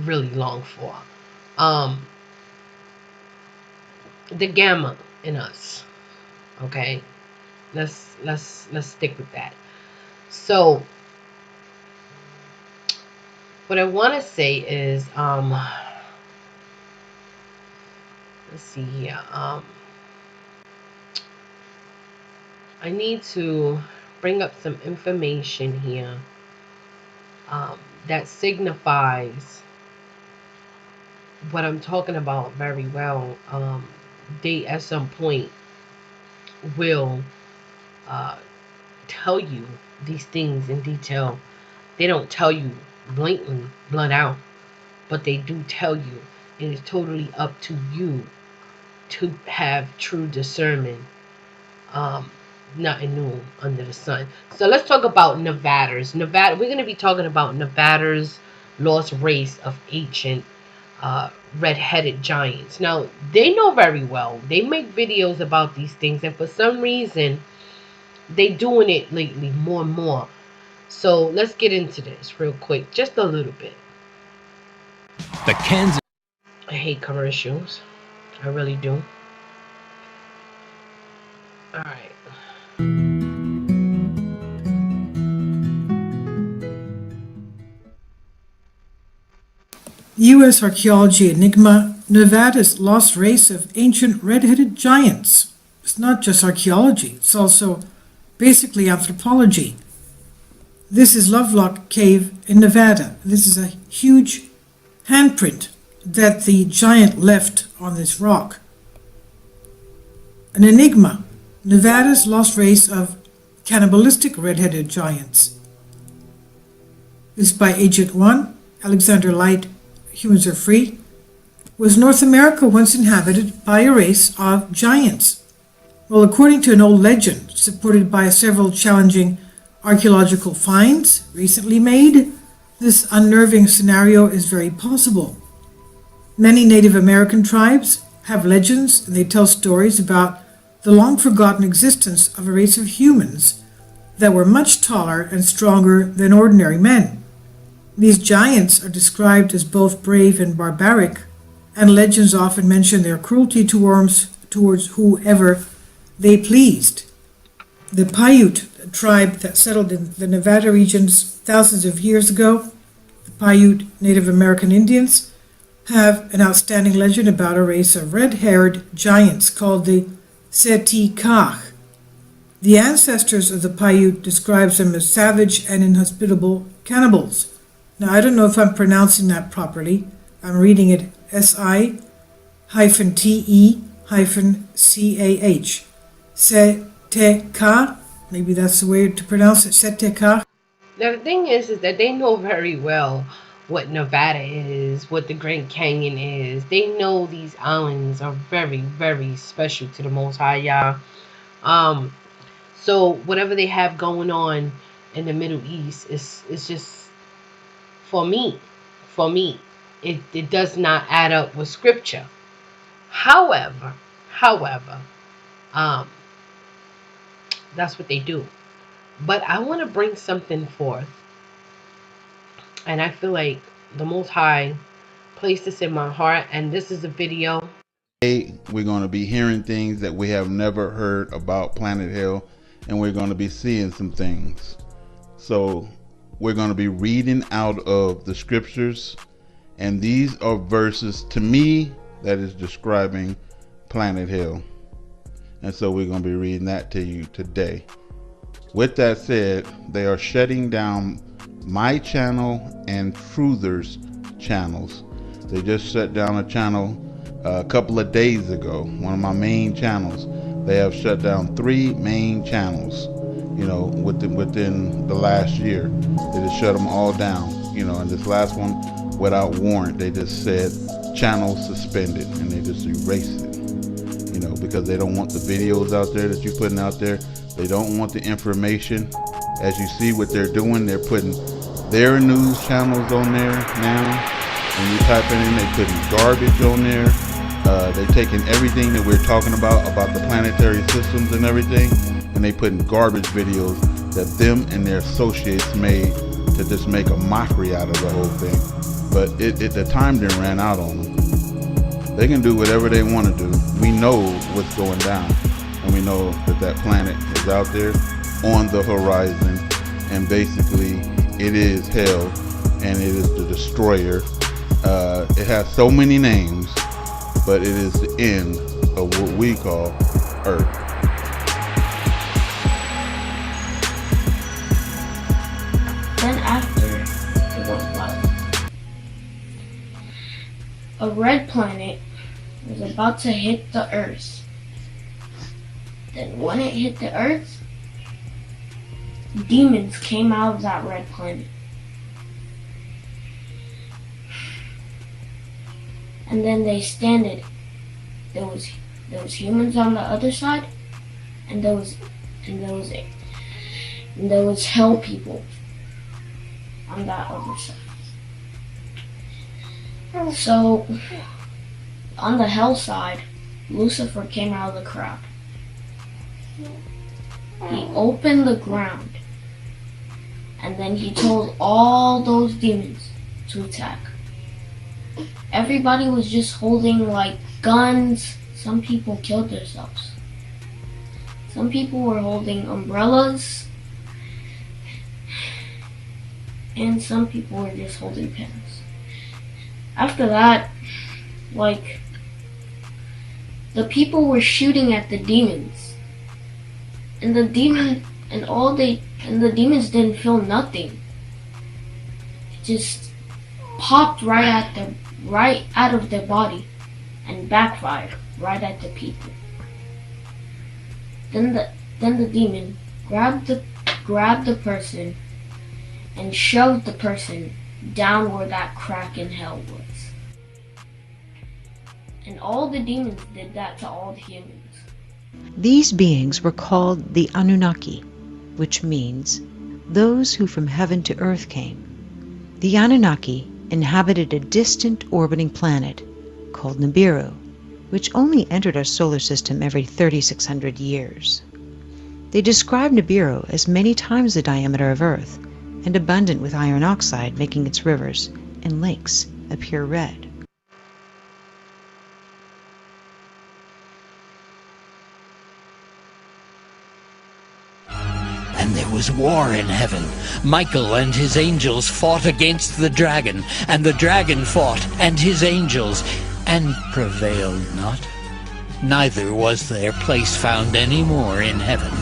long for. The gamma in us. Okay, let's stick with that. So what I want to say is, let's see here. I need to bring up some information here that signifies what I'm talking about very well. They at some point will tell you these things in detail. They don't tell you blatantly, blunt out, but they do tell you. It is totally up to you to have true discernment. Nothing new under the sun. So let's talk about Nevaders. We're going to be talking about Nevaders, lost race of ancient red-headed giants. Now, they know very well. They make videos about these things, and for some reason, they doing it lately more and more. So let's get into this real quick, just a little bit. The Kansas. I hate commercials. I really do. All right. U.S. Archaeology Enigma, Nevada's Lost Race of Ancient Red-Headed Giants. It's not just archaeology, it's also basically anthropology. This is Lovelock Cave in Nevada. This is a huge handprint that the giant left on this rock. An enigma, Nevada's lost race of cannibalistic red-headed giants. This is by Agent 1, Alexander Light, Humans Are Free. Was North America once inhabited by a race of giants? Well, according to an old legend, supported by several challenging archaeological finds recently made, this unnerving scenario is very possible. Many Native American tribes have legends, and they tell stories about the long-forgotten existence of a race of humans that were much taller and stronger than ordinary men. These giants are described as both brave and barbaric, and legends often mention their cruelty towards whoever they pleased. The Paiute tribe that settled in the Nevada regions thousands of years ago, the Paiute Native American Indians, have an outstanding legend about a race of red-haired giants called the Setikah. The ancestors of the Paiute describes them as savage and inhospitable cannibals. Now, I don't know if I'm pronouncing that properly. I'm reading it S-I-T-E-C-A-H. Setekah. Maybe that's the way to pronounce it. Setekah. The thing is that they know very well what Nevada is, what the Grand Canyon is. They know these islands are very, very special to the Most High, y'all. So whatever they have going on in the Middle East is just, for me, it does not add up with scripture. However, that's what they do. But I want to bring something forth, and I feel like the Most High placed this in my heart, and this is a video. Today, we're going to be hearing things that we have never heard about Planet Hell, and we're going to be seeing some things. So we're going to be reading out of the scriptures, and these are verses, to me, that is describing Planet Hell. And so we're going to be reading that to you today. With that said, they are shutting down my channel and Truther's channels. They just shut down a channel a couple of days ago, one of my main channels. They have shut down 3 main channels, you know, within the last year. They just shut them all down, you know, and this last one, without warrant, they just said channel suspended, and they just erased it, you know, because they don't want the videos out there that you're putting out there. They don't want the information. As you see what they're doing, they're putting their news channels on there now. When you type it in, they're putting garbage on there. They're taking everything that we're talking about the planetary systems and everything, and they putting garbage videos that them and their associates made to just make a mockery out of the whole thing. But the time didn't ran out on them. They can do whatever they want to do. We know what's going down, and we know that planet is out there on the horizon, and basically it is hell, and it is the destroyer. It has so many names, but it is the end of what we call Earth. Then after it went black. A red planet was about to hit the Earth. Then when it hit the Earth, demons came out of that red planet. And then they standed. There was humans on the other side, and there was hell people on that other side. So on the hell side, Lucifer came out of the crowd. He opened the ground, and then he told all those demons to attack. Everybody was just holding like guns. Some people killed themselves. Some people were holding umbrellas, and some people were just holding pens. after that, like, the people were shooting at the demons. And the demons didn't feel nothing. It just popped right out of their body and backfired right at the people. Then the demon grabbed the person and shoved the person down where that crack in hell was. And all the demons did that to all the humans. These beings were called the Anunnaki, which means those who from heaven to earth came. The Anunnaki inhabited a distant orbiting planet called Nibiru, which only entered our solar system every 3,600 years. They describe Nibiru as many times the diameter of Earth and abundant with iron oxide, making its rivers and lakes appear red. And there was war in heaven. Michael and his angels fought against the dragon, and the dragon fought and his angels, and prevailed not. Neither was their place found any more in heaven.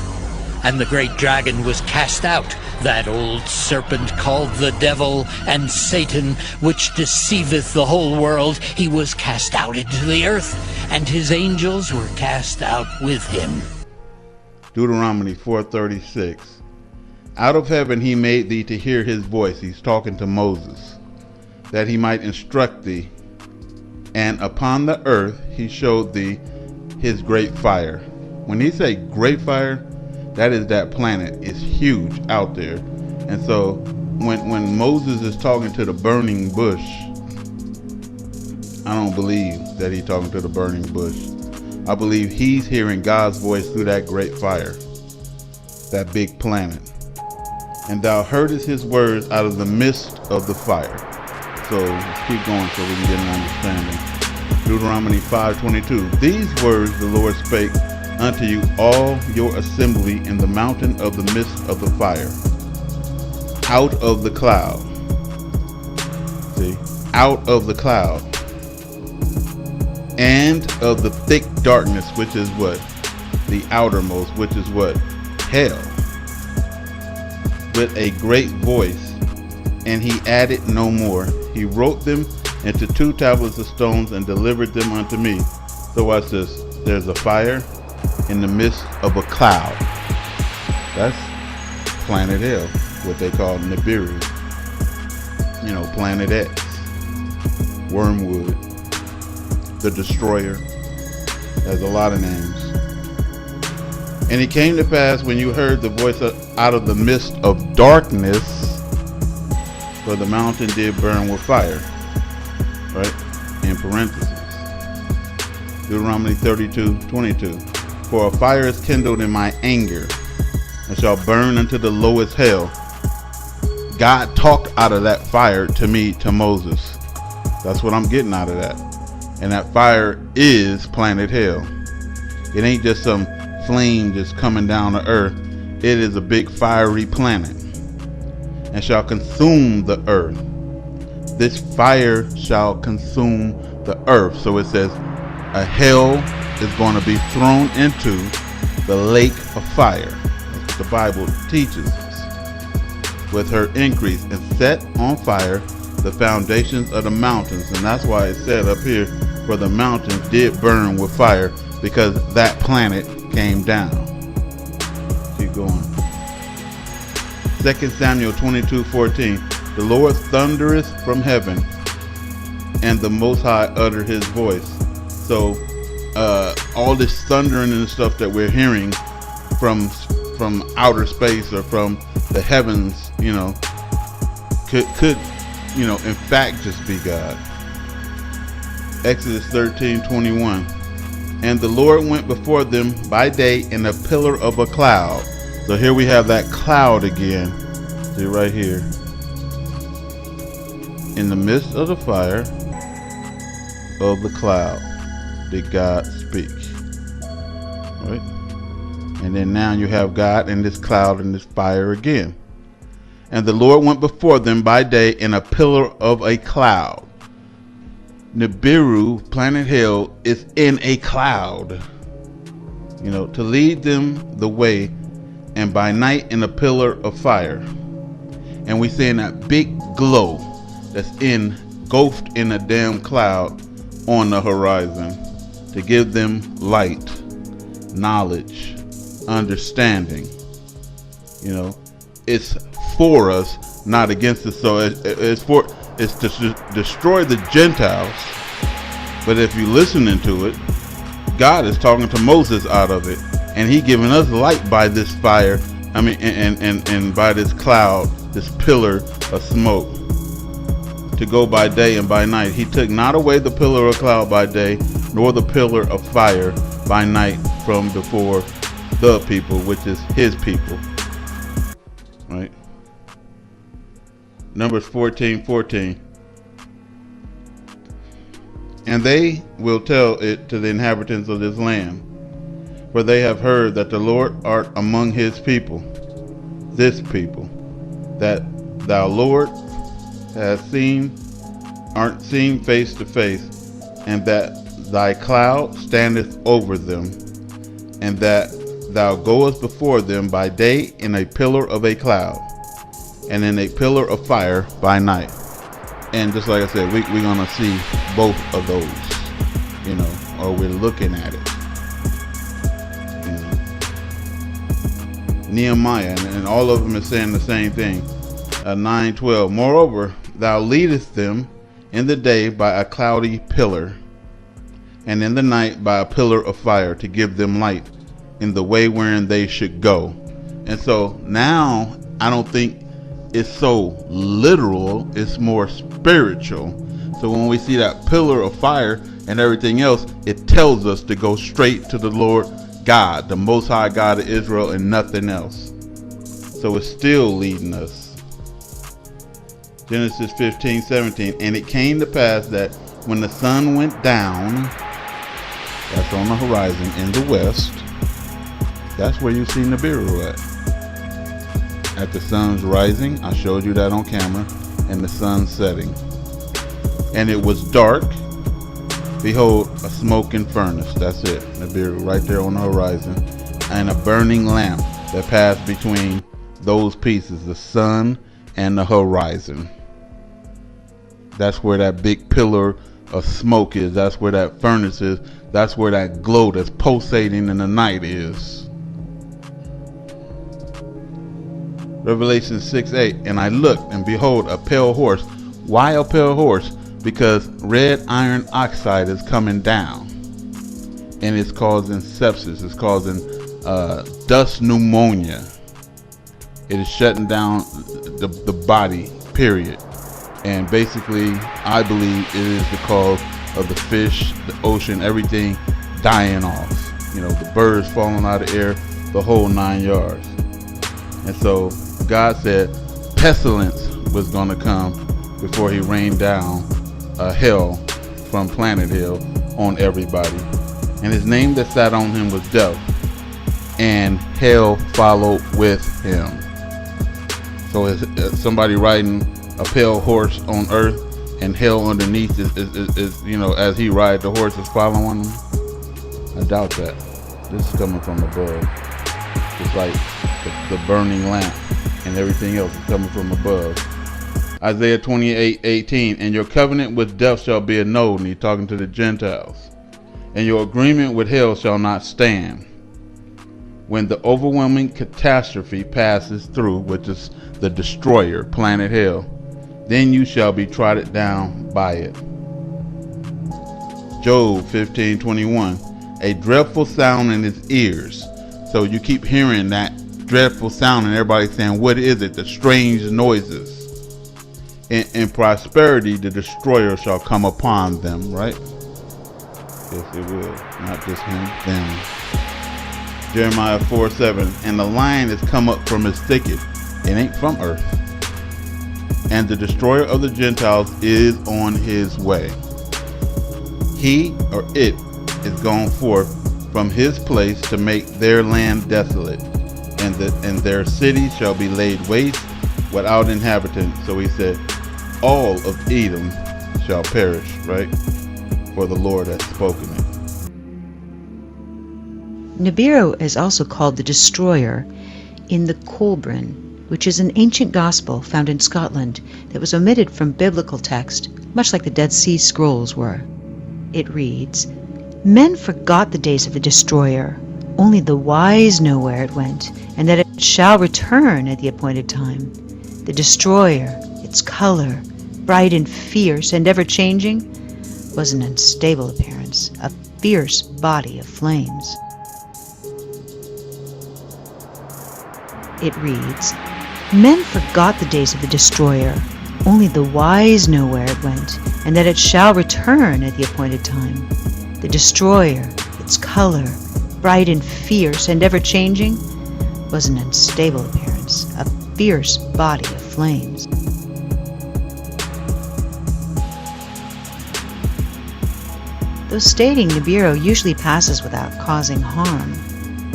And the great dragon was cast out, that old serpent called the devil and Satan, which deceiveth the whole world. He was cast out into the earth, and his angels were cast out with him. Deuteronomy 4:36. Out of heaven he made thee to hear his voice. He's talking to Moses, that he might instruct thee. And upon the earth he showed thee his great fire. When he say great fire, that is that planet. It's huge out there. And so when Moses is talking to the burning bush, I don't believe that he's talking to the burning bush. I believe he's hearing God's voice through that great fire, that big planet. And thou heardest his words out of the midst of the fire. So let's keep going so we can get an understanding. Deuteronomy 5:22. These words the Lord spake unto you all your assembly in the mountain of the midst of the fire, out of the cloud. See, out of the cloud, and of the thick darkness, which is what? The outermost, which is what? Hell. With a great voice, and he added no more. He wrote them into 2 tablets of stones and delivered them unto me. So watch this. There's a fire in the midst of a cloud. That's planet Hell, what they call Nibiru. You know, Planet X, Wormwood, the Destroyer. There's a lot of names. And it came to pass when you heard the voice out of the midst of darkness, for the mountain did burn with fire. Right? In parentheses. Deuteronomy 32:22. For a fire is kindled in my anger, and shall burn unto the lowest hell. God talked out of that fire to me, to Moses. That's what I'm getting out of that. And that fire is planet Hell. It ain't just some flame just coming down to earth. It is a big fiery planet, and shall consume the earth. This fire shall consume the earth. So it says a hell is going to be thrown into the lake of fire. That's what the Bible teaches us. With her increase, and set on fire the foundations of the mountains. And that's why it said up here, for the mountains did burn with fire, because that planet came down. Keep going. 2 Samuel 22:14. The Lord thundereth from heaven, and the Most High uttered his voice. So all this thundering and stuff that we're hearing from outer space or from the heavens, you know, could you know, in fact just be God. Exodus 13:21. And the Lord went before them by day in a pillar of a cloud. So here we have that cloud again. See right here. In the midst of the fire of the cloud did God speak. Right? And then now you have God in this cloud and this fire again. And the Lord went before them by day in a pillar of a cloud. Nibiru, planet hell, is in a cloud, to lead them the way, and by night in a pillar of fire. And we see that big glow that's engulfed in a damn cloud on the horizon to give them light, knowledge, understanding. It's for us, not against us. So it's to destroy the Gentiles. But if you're listening to it, God is talking to Moses out of it, and he giving us light by this fire. And by this cloud, this pillar of smoke, to go by day and by night. He took not away the pillar of cloud by day, nor the pillar of fire by night from before the people, which is his people. Right? Numbers 14:14. And they will tell it to the inhabitants of this land, for they have heard that the Lord art among his people, this people, that thou, Lord, art seen face to face, and that thy cloud standeth over them, and that thou goest before them by day in a pillar of a cloud, and in a pillar of fire by night. And just like I said, we're going to see both of those, or we're looking at it. Nehemiah, and all of them are saying the same thing. 9:12. Moreover, thou leadest them in the day by a cloudy pillar, and in the night by a pillar of fire, to give them light in the way wherein they should go. And so now I don't think it's so literal, it's more spiritual. So when we see that pillar of fire and everything else, it tells us to go straight to the Lord God, the Most High God of Israel, and nothing else. So it's still leading us. Genesis 15:17. And it came to pass that when the sun went down, that's on the horizon in the west, that's where you see Nibiru at. At the sun's rising, I showed you that on camera, and the sun setting. And it was dark, behold, a smoking furnace, that's it, Nibiru, right there on the horizon, and a burning lamp that passed between those pieces, the sun and the horizon. That's where that big pillar of smoke is, that's where that furnace is, that's where that glow that's pulsating in the night is. Revelation 6:8. And I looked, and behold, a pale horse. Why a pale horse? Because red iron oxide is coming down, and it's causing sepsis. It's causing dust pneumonia. It is shutting down the body, period. And basically, I believe it is the cause of the fish, the ocean, everything dying off. The birds falling out of the air, the whole 9 yards. And so God said pestilence was going to come before he rained down hell from planet hell on everybody. And his name that sat on him was Death, and hell followed with him. So is somebody riding a pale horse on earth, and hell underneath is as he rides, the horse is following him? I doubt that. This is coming from above. It's like the burning lamp and everything else is coming from above. Isaiah 28:18. And your covenant with death shall be annulled. And he's talking to the Gentiles. And your agreement with hell shall not stand. When the overwhelming catastrophe passes through, which is the destroyer, planet hell, then you shall be trodden down by it. Job 15:21. A dreadful sound in his ears. So you keep hearing that dreadful sound, and everybody's saying, what is it? The strange noises. In prosperity, the destroyer shall come upon them, right? Yes, it will. Not just him, them. Jeremiah 4:7. And the lion has come up from his thicket. It ain't from earth. And the destroyer of the Gentiles is on his way. He, or it, is gone forth from his place to make their land desolate, and their cities shall be laid waste without inhabitants. So he said, all of Edom shall perish, right? for the Lord hath spoken it. Nibiru is also called the Destroyer in the Colbrin, which is an ancient gospel found in Scotland that was omitted from biblical text, much like the Dead Sea Scrolls were. It reads, "Men forgot the days of the Destroyer. Only the wise know where it went, and that it shall return at the appointed time. The Destroyer, its color, bright and fierce and ever-changing, was an unstable appearance, a fierce body of flames." It reads, "Men forgot the days of the Destroyer. Only the wise know where it went, and that it shall return at the appointed time. The Destroyer, its color, bright and fierce and ever-changing, was an unstable appearance, a fierce body of flames." Though stating Nibiru usually passes without causing harm,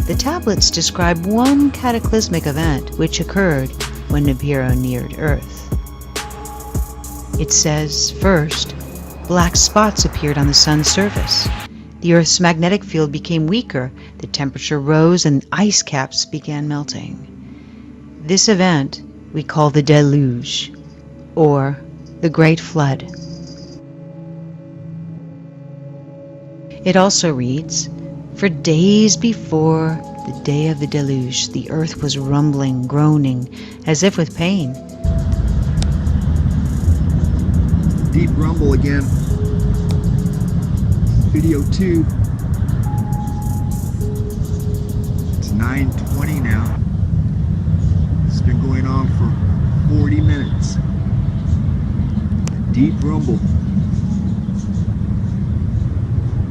the tablets describe one cataclysmic event which occurred when Nibiru neared Earth. It says, first, black spots appeared on the sun's surface. The Earth's magnetic field became weaker, the temperature rose, and ice caps began melting. This event we call the deluge, or the Great Flood. It also reads, "For days before the day of the deluge, the earth was rumbling, groaning, as if with pain." Deep rumble again. Video 2. It's 9:20 now. It's been going on for 40 minutes. Deep rumble.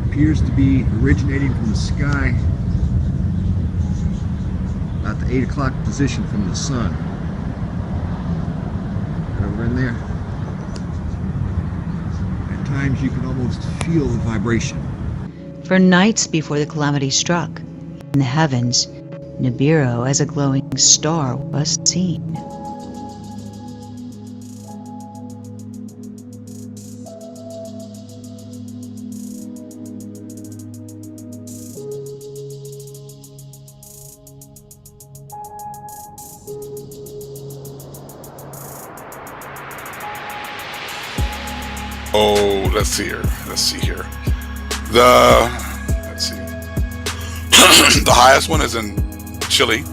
Appears to be originating from the sky, about the 8 o'clock position from the sun. Right over in there. At times you can almost feel the vibration. For nights before the calamity struck, in the heavens, Nibiru as a glowing star was seen. Oh, let's see here. The highest one is in Chile.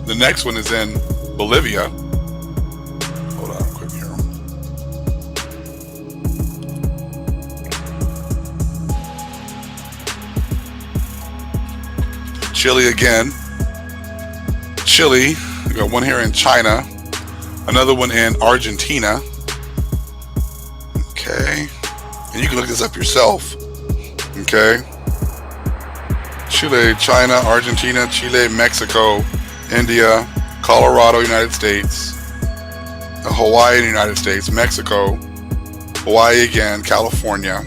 The next one is in Bolivia. Hold on, quick here. Chile again. Chile. We got one here in China. Another one in Argentina. Okay, and you can look this up yourself. Okay, Chile, China, Argentina, Chile, Mexico, India, Colorado, United States, Hawaii, United States, Mexico, Hawaii again, California,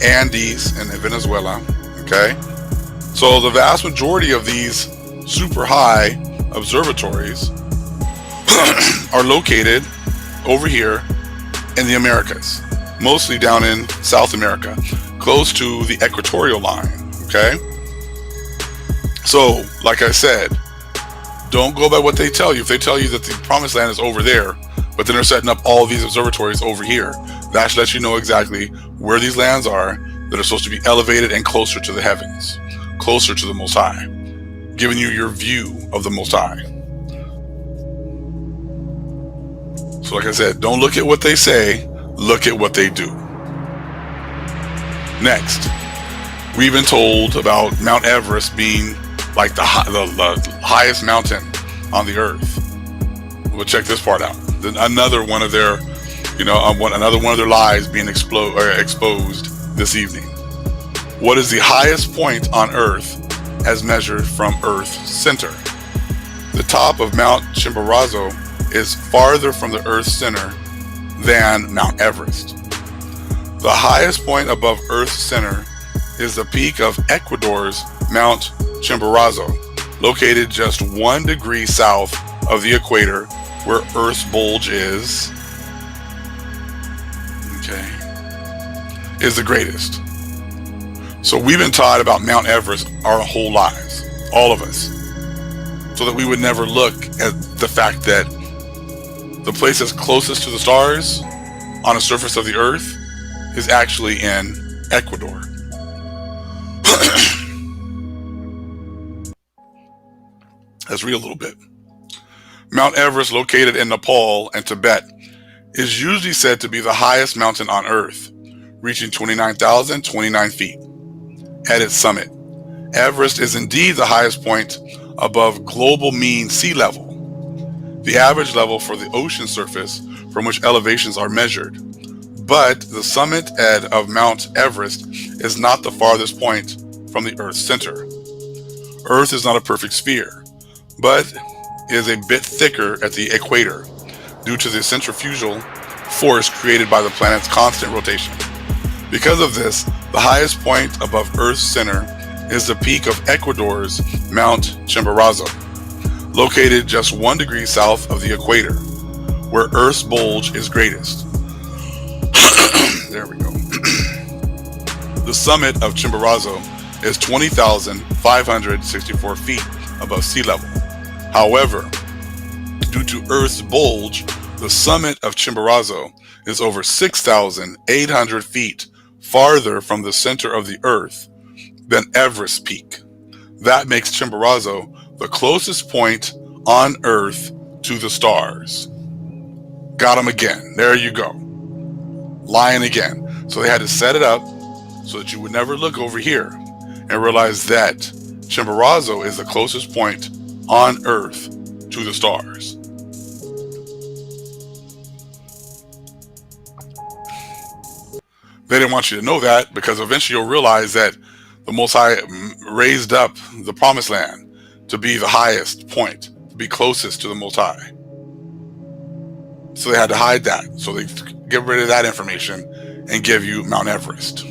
Andes, and Venezuela. Okay, so the vast majority of these super high observatories are located over here in the Americas, mostly down in South America, close to the equatorial line. Okay, so like I said, don't go by what they tell you. If they tell you that the promised land is over there, but then they're setting up all these observatories over here, that should let you know exactly where these lands are that are supposed to be elevated and closer to the heavens, closer to the Most High, giving you your view of the Most High. So like I said, don't look at what they say, look at what they do. Next, we've been told about Mount Everest being like the highest mountain on the earth. Well, check this part out. Then another one of their, another one of their lies being exposed this evening. What is the highest point on earth as measured from Earth's center? The top of Mount Chimborazo is farther from the Earth's center than Mount Everest. The highest point above Earth's center is the peak of Ecuador's Mount Chimborazo, located just 1 degree south of the equator, where Earth's bulge is. Okay. is the greatest. So we've been taught about Mount Everest our whole lives, all of us, so that we would never look at the fact that the place that's closest to the stars on the surface of the earth is actually in Ecuador. Let's read a little bit. Mount Everest, located in Nepal and Tibet, is usually said to be the highest mountain on earth, reaching 29,029 feet. At its summit, Everest is indeed the highest point above global mean sea level, the average level for the ocean surface from which elevations are measured. But the summit of Mount Everest is not the farthest point from the Earth's center. Earth is not a perfect sphere, but is a bit thicker at the equator due to the centrifugal force created by the planet's constant rotation. Because of this, the highest point above Earth's center is the peak of Ecuador's Mount Chimborazo, located just 1 degree south of the equator, where Earth's bulge is greatest. There we go. The summit of Chimborazo is 20,564 feet above sea level. However, due to Earth's bulge, the summit of Chimborazo is over 6,800 feet farther from the center of the Earth than Everest Peak. That makes Chimborazo the closest point on Earth to the stars. Got him again. There you go. Lying again. So they had to set it up so that you would never look over here and realize that Chimborazo is the closest point on Earth to the stars. They didn't want you to know that because eventually you'll realize that the Most High raised up the Promised Land to be the highest point, to be closest to the Most High. So they had to hide that. So they get rid of that information and give you Mount Everest.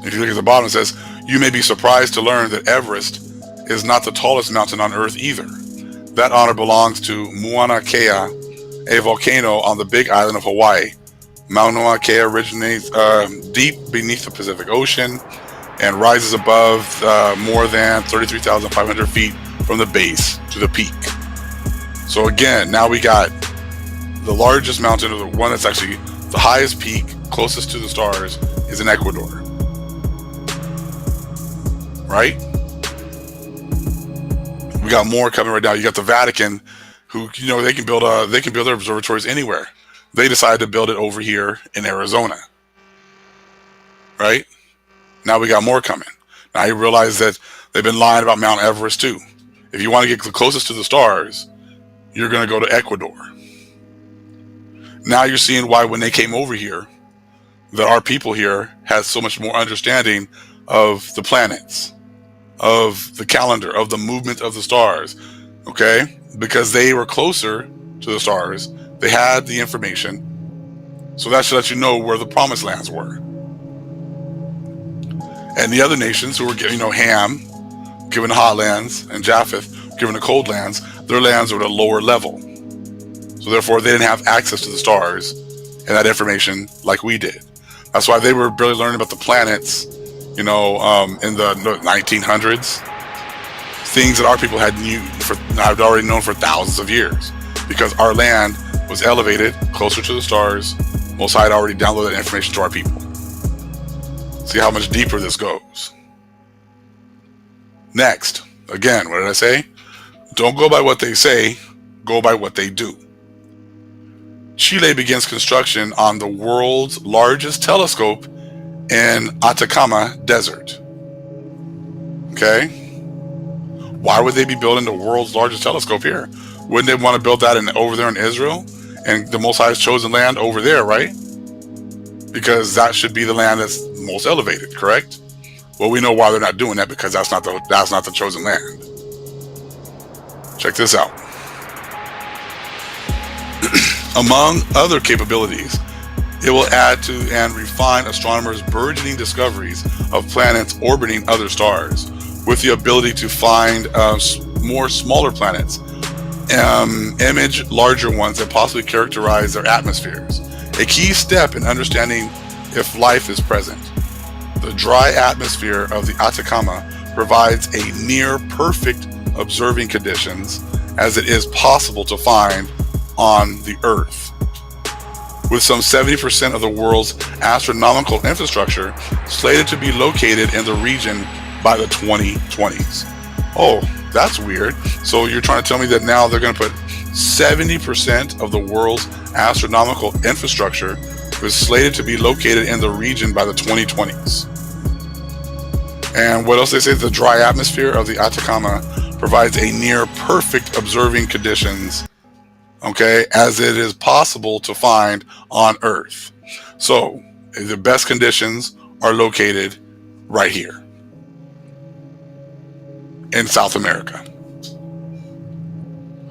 If you look at the bottom, it says, you may be surprised to learn that Everest is not the tallest mountain on Earth either. That honor belongs to Mauna Kea, a volcano on the Big Island of Hawaii. Mauna Kea originates deep beneath the Pacific Ocean and rises above more than 33,500 feet from the base to the peak. So again, now we got the largest mountain, or the one that's actually the highest peak, closest to the stars, is in Ecuador. Right? We got more coming right now. You got the Vatican, who, you know, they can build their observatories anywhere. They decided to build it over here in Arizona. Right? Now we got more coming. Now you realize that they've been lying about Mount Everest too. If you want to get the closest to the stars, you're going to go to Ecuador. Now you're seeing why when they came over here, that our people here had so much more understanding of the planets, of the calendar, of the movement of the stars. Okay? Because they were closer to the stars. They had the information. So that should let you know where the promised lands were. And the other nations who were, you know, Ham, given the hot lands, and Japheth, given the cold lands, their lands were at a lower level. So therefore, they didn't have access to the stars and that information like we did. That's why they were barely learning about the planets, you know, in the 1900s. Things that our people had already known for thousands of years, because our land was elevated closer to the stars. Most High had already downloaded that information to our people. See how much deeper this goes. Next, again, what did I say? Don't go by what they say, go by what they do. Chile begins construction on the world's largest telescope in Atacama Desert. Okay? Why would they be building the world's largest telescope here? Wouldn't they want to build that over there in Israel? And the Most High's chosen land over there, right? Because that should be the land that's most elevated, correct? Well, we know why they're not doing that, because that's not the chosen land. Check this out. Among other capabilities, it will add to and refine astronomers' burgeoning discoveries of planets orbiting other stars, with the ability to find more smaller planets, image larger ones, and possibly characterize their atmospheres, a key step in understanding if life is present. The dry atmosphere of the Atacama provides a near perfect observing conditions as it is possible to find on the Earth. With some 70% of the world's astronomical infrastructure slated to be located in the region by the 2020s. Oh, that's weird. So you're trying to tell me that now they're going to put 70% of the world's astronomical infrastructure is slated to be located in the region by the 2020s. And what else they say? The dry atmosphere of the Atacama provides a near perfect observing conditions, okay, as it is possible to find on Earth. So the best conditions are located right here in South America.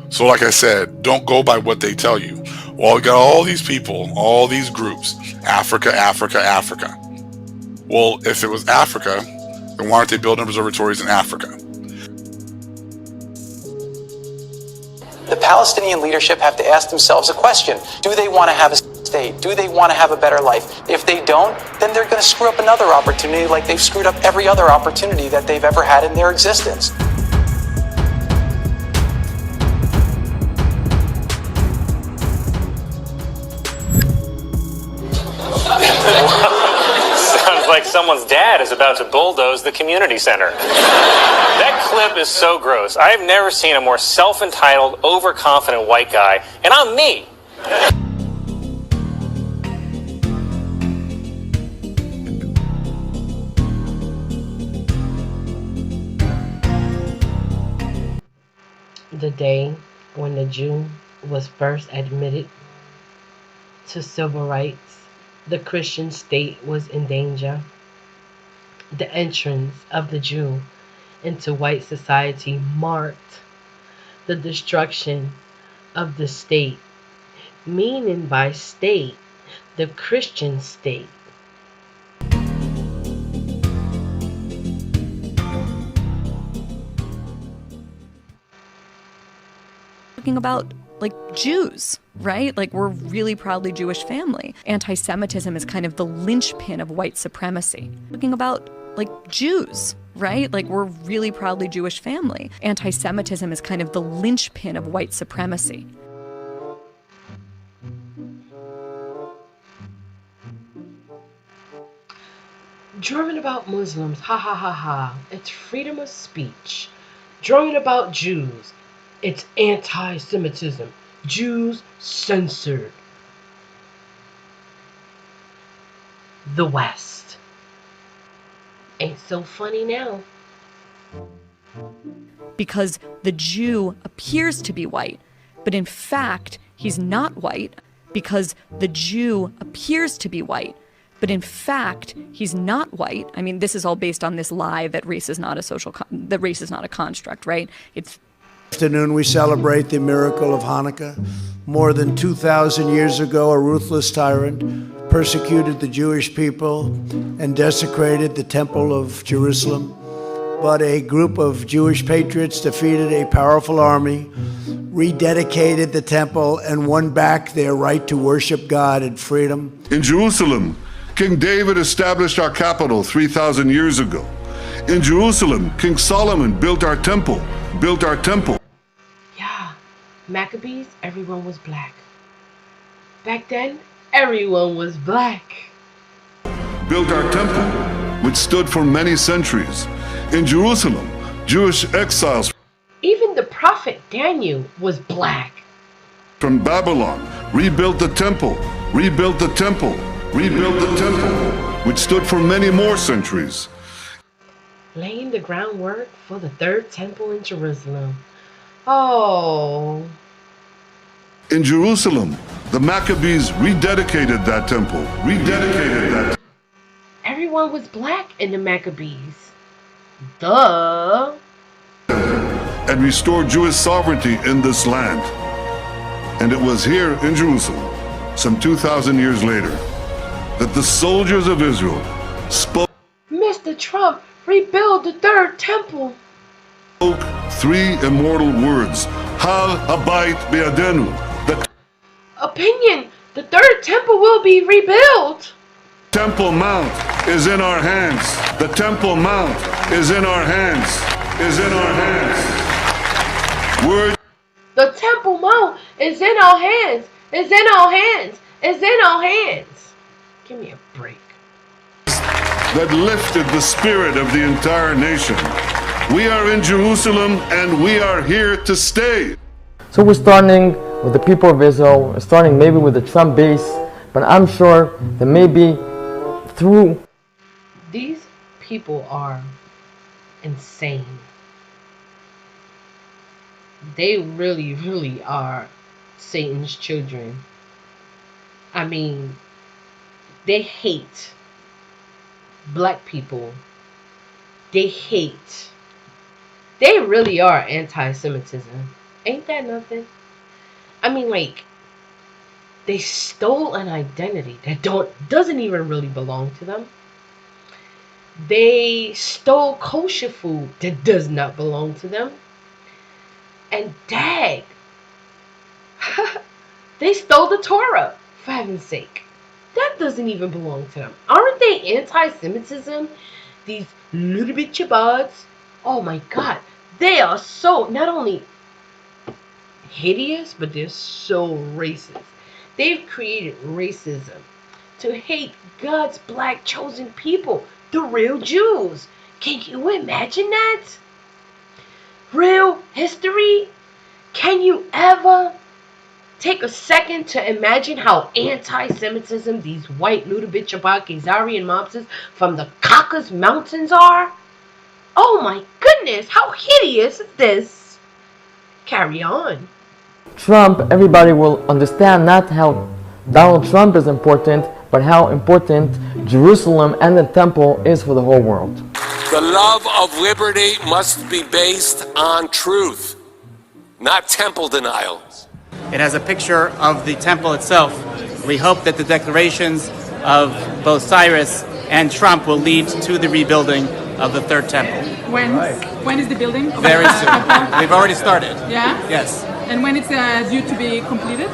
So like I said, don't go by what they tell you. Well, we got all these people, all these groups, Africa, Africa, Africa. Well, if it was Africa, then why aren't they building observatories in Africa? The Palestinian leadership have to ask themselves a question. Do they want to have a state? Do they want to have a better life? If they don't, then they're going to screw up another opportunity like they've screwed up every other opportunity that they've ever had in their existence. Sounds like someone's dad is about to bulldoze the community center. That clip is so gross. I've never seen a more self-entitled, overconfident white guy, and I'm me. The day when the Jew was first admitted to civil rights, the Christian state was in danger. The entrance of the Jew into white society marked the destruction of the state, meaning by state, the Christian state. Talking about like Jews, right? Like we're really proudly Jewish family. Anti-Semitism is kind of the linchpin of white supremacy. Talking about like Jews, right? Like we're really proudly Jewish family. Anti-Semitism is kind of the linchpin of white supremacy. Drumming about Muslims, ha ha ha ha. It's freedom of speech. Drumming about Jews, it's anti-Semitism. Jews censored. The West. Ain't so funny now. Because the Jew appears to be white, but in fact, he's not white. Because the Jew appears to be white, but in fact, he's not white. I mean, this is all based on this lie that race is not a construct, right? It's afternoon we celebrate the miracle of Hanukkah. More than 2,000 years ago, a ruthless tyrant persecuted the Jewish people and desecrated the Temple of Jerusalem. But a group of Jewish patriots defeated a powerful army, rededicated the temple, and won back their right to worship God in freedom. In Jerusalem, King David established our capital 3,000 years ago. In Jerusalem, King Solomon built our temple. Yeah, Maccabees, everyone was black. Back then, everyone was black. Built our temple, which stood for many centuries. In Jerusalem, Jewish exiles Even the prophet Daniel was black. from Babylon rebuilt the temple, which stood for many more centuries. Laying the groundwork for the third temple in Jerusalem. Oh. In Jerusalem, the Maccabees rededicated that temple, Everyone was black in the Maccabees. Duh. and restored Jewish sovereignty in this land. And it was here in Jerusalem, some 2,000 years later, that the soldiers of Israel spoke Mr. Trump, rebuild the third temple. three immortal words, Hal Habayit Be'adenu. Opinion, the third temple will will be rebuilt. Temple Mount is in our hands. The Temple Mount is in our hands. Is in our hands. The Temple Mount is in our hands. Is in our hands. Is in our hands. Give me a break. That lifted the spirit of the entire nation. We are in Jerusalem and we are here to stay. So we're starting with the people of Israel, we're starting maybe with the Trump base, but I'm sure that maybe through... These people are insane. They really, really are Satan's children. I mean, they hate black people. They hate. They really are anti-Semitism. Ain't that nothing? I mean, like, they stole an identity that doesn't even really belong to them. They stole kosher food that does not belong to them. And dag, they stole the Torah, for heaven's sake. That doesn't even belong to them. Aren't they anti-Semitism? These little bit chabads. Oh my God. They are so not only hideous, but they're so racist. They've created racism to hate God's black chosen people, the real Jews. Can you imagine that? Real history? Can you ever take a second to imagine how anti-Semitism these white Ludovic Chabad Khazarian mobsters from the Caucasus Mountains are? Oh my goodness, how hideous is this? Carry on. Trump, everybody will understand not how Donald Trump is important, but how important Jerusalem and the temple is for the whole world. The love of liberty must be based on truth, not temple denial. It has a picture of the temple itself. We hope that the declarations of both Cyrus and Trump will lead to the rebuilding of the third temple. When is the building? Very soon. We've already started. Yeah? Yes. And when it's due to be completed?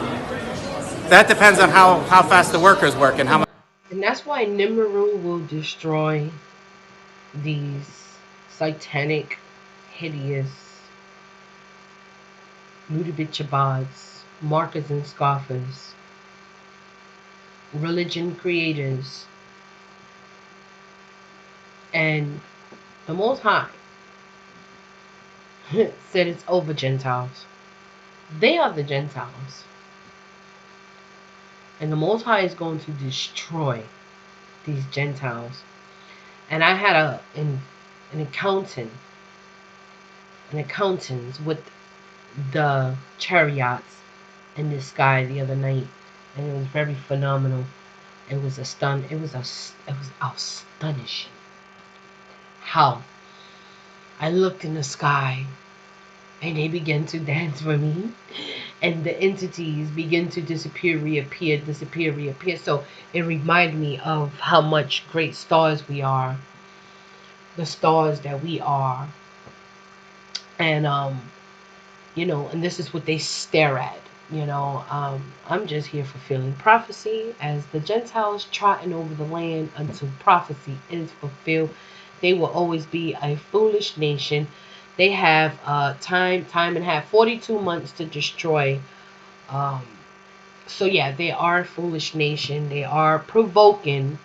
That depends on how fast the workers work and how much. And that's why Nimrud will destroy these satanic, hideous Ludovic Chabads, markers and scoffers, religion creators, and the Most High said it's over Gentiles. They are the Gentiles. And the Most High is going to destroy these Gentiles. And I had an accountant with the chariots in the sky the other night, and it was very phenomenal. It was astonishing how I looked in the sky and they began to dance for me, and the entities begin to disappear, reappear, disappear, reappear. So it reminded me of how much great stars we are, the stars that we are. And you know, and this is what they stare at. You know, I'm just here fulfilling prophecy as the Gentiles trotting over the land until prophecy is fulfilled. They will always be a foolish nation. They have time and a half, 42 months to destroy. So yeah, they are a foolish nation. They are provoking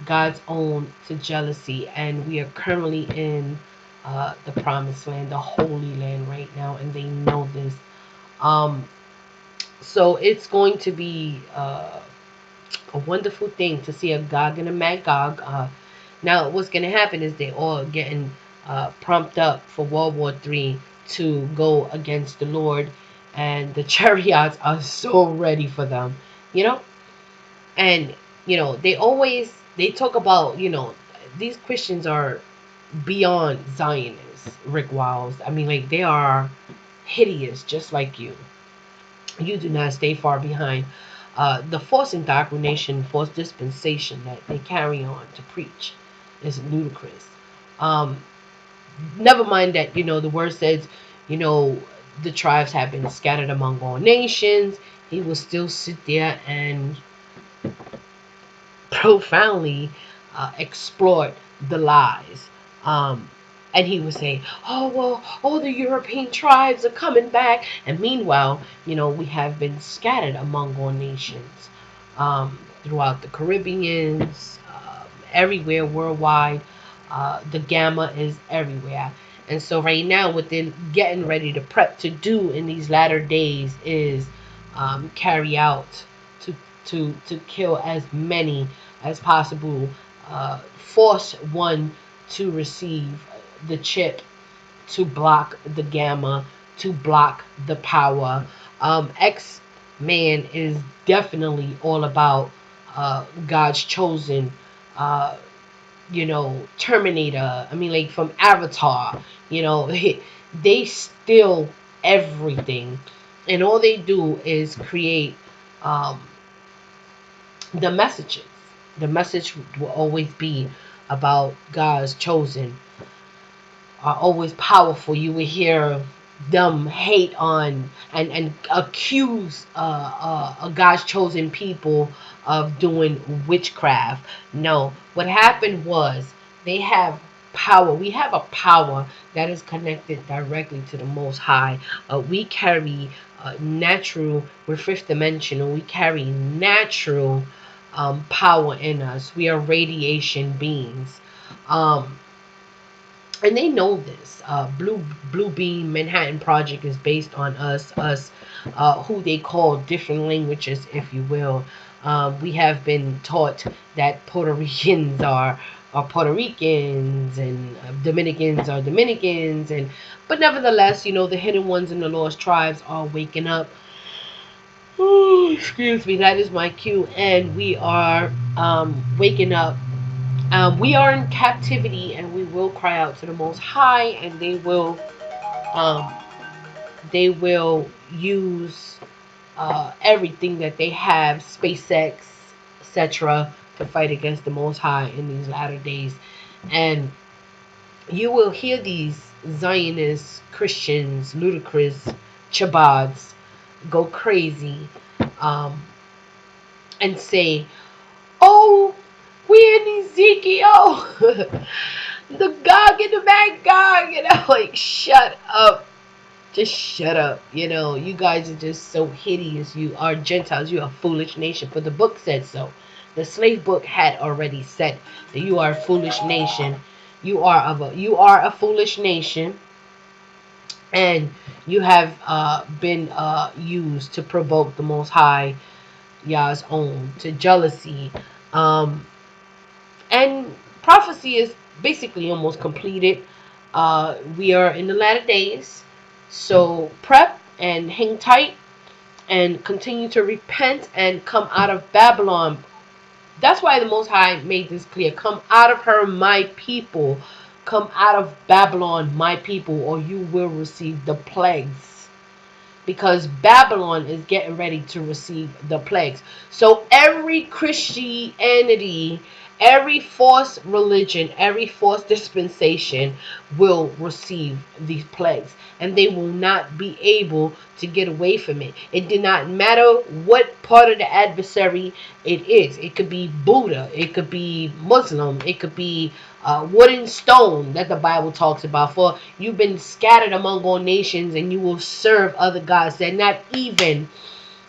God's own to jealousy, and we are currently in the promised land, the holy land right now, and they know this. So it's going to be a wonderful thing to see a Gog and a Magog. Now what's going to happen is they all getting pumped up for World War III to go against the Lord, and the chariots are so ready for them, you know. And you know, they talk about, you know, these Christians are beyond Zionists, Rick Wiles. I mean, like, they are hideous just like you. You do not stay far behind. The false indoctrination, false dispensation that they carry on to preach is ludicrous. Never mind that, you know, the word says, you know, the tribes have been scattered among all nations. He will still sit there and profoundly explored the lies. And he would say, oh, well, all the European tribes are coming back. And meanwhile, we have been scattered among all nations, throughout the Caribbeans, everywhere worldwide. The gamma is everywhere. And so right now, what they're getting ready to prep to do in these latter days is carry out to kill as many as possible, force one to receive the chip, to block the gamma, to block the power. X-Man is definitely all about God's chosen, Terminator. I mean, like from Avatar, they steal everything, and all they do is create the messages. The message will always be about God's chosen, are always powerful. You will hear them hate on and accuse God's chosen people of doing witchcraft. No, what happened was they have power. We have a power that is connected directly to the Most High. We carry natural, we're fifth dimensional. We carry natural power in us. We are radiation beings. And they know this. Blue Beam Manhattan Project is based on us, who they call different languages, if you will. We have been taught that Puerto Ricans are Puerto Ricans, and Dominicans are Dominicans, but nevertheless, the hidden ones in the lost tribes are waking up. Ooh, excuse me, that is my cue, and we are waking up. We are in captivity, and we will cry out to the Most High, and they will use everything that they have, SpaceX, etc., to fight against the Most High in these latter days. And you will hear these Zionist Christians, ludicrous chabads, go crazy and say, oh, we're in Ezekiel, the Gog and the Magog, like, shut up. Just shut up. You guys are just so hideous. You are Gentiles. You are a foolish nation. For the book said so. The slave book had already said that you are a foolish nation. You are a foolish nation. And you have been used to provoke the Most High, Yah's own, to jealousy. And prophecy is basically almost completed. We are in the latter days. So prep and hang tight and continue to repent and come out of Babylon. That's why the Most High made this clear. Come out of her, my people. Come out of Babylon, my people, or you will receive the plagues. Because Babylon is getting ready to receive the plagues. So every Christianity, every false religion, every false dispensation will receive these plagues. And they will not be able to get away from it. It did not matter what part of the adversary it is. It could be Buddha. It could be Muslim. It could be wood and stone that the Bible talks about. For you've been scattered among all nations, and you will serve other gods that not even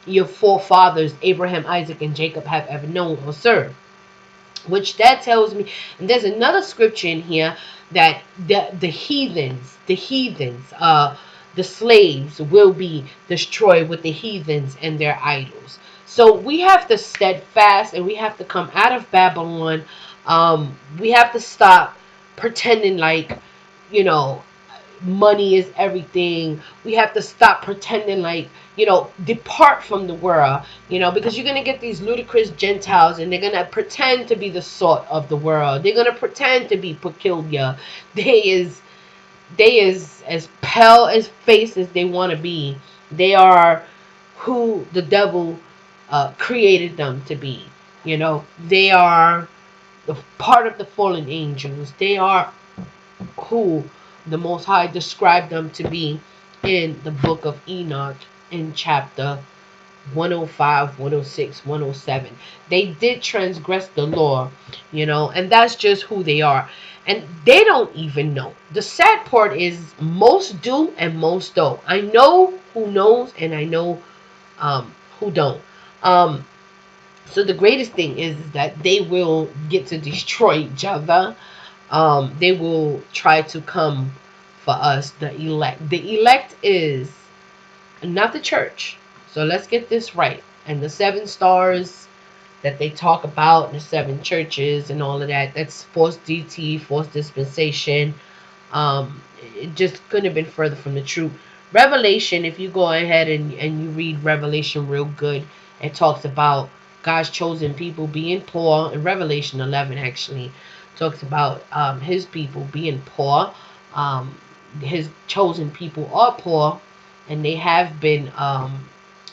your forefathers, Abraham, Isaac, and Jacob, have ever known or served. Which that tells me, and there's another scripture in here, that the heathens, the slaves will be destroyed with the heathens and their idols. So we have to steadfast, and we have to come out of Babylon. We have to stop pretending like, money is everything. We have to stop pretending like, depart from the world, because you're going to get these ludicrous Gentiles, and they're going to pretend to be the salt of the world. They're going to pretend to be peculiar. They is as pale as face as they want to be. They are who the devil created them to be. They are the part of the fallen angels. They are who the Most High described them to be in the book of Enoch in chapter 105, 106, 107. They did transgress the law, and that's just who they are. And they don't even know. The sad part is most do and most don't. I know who knows and I know who don't. So the greatest thing is that they will get to destroy each other. They will try to come for us, the elect. The elect is not the church. So let's get this right. And the 7 stars that they talk about, the 7 churches and all of that, that's false DT, false dispensation. It just couldn't have been further from the truth. Revelation, if you go ahead and you read Revelation real good, it talks about God's chosen people being poor. In Revelation 11 actually talks about his people being poor. His chosen people are poor, and they have been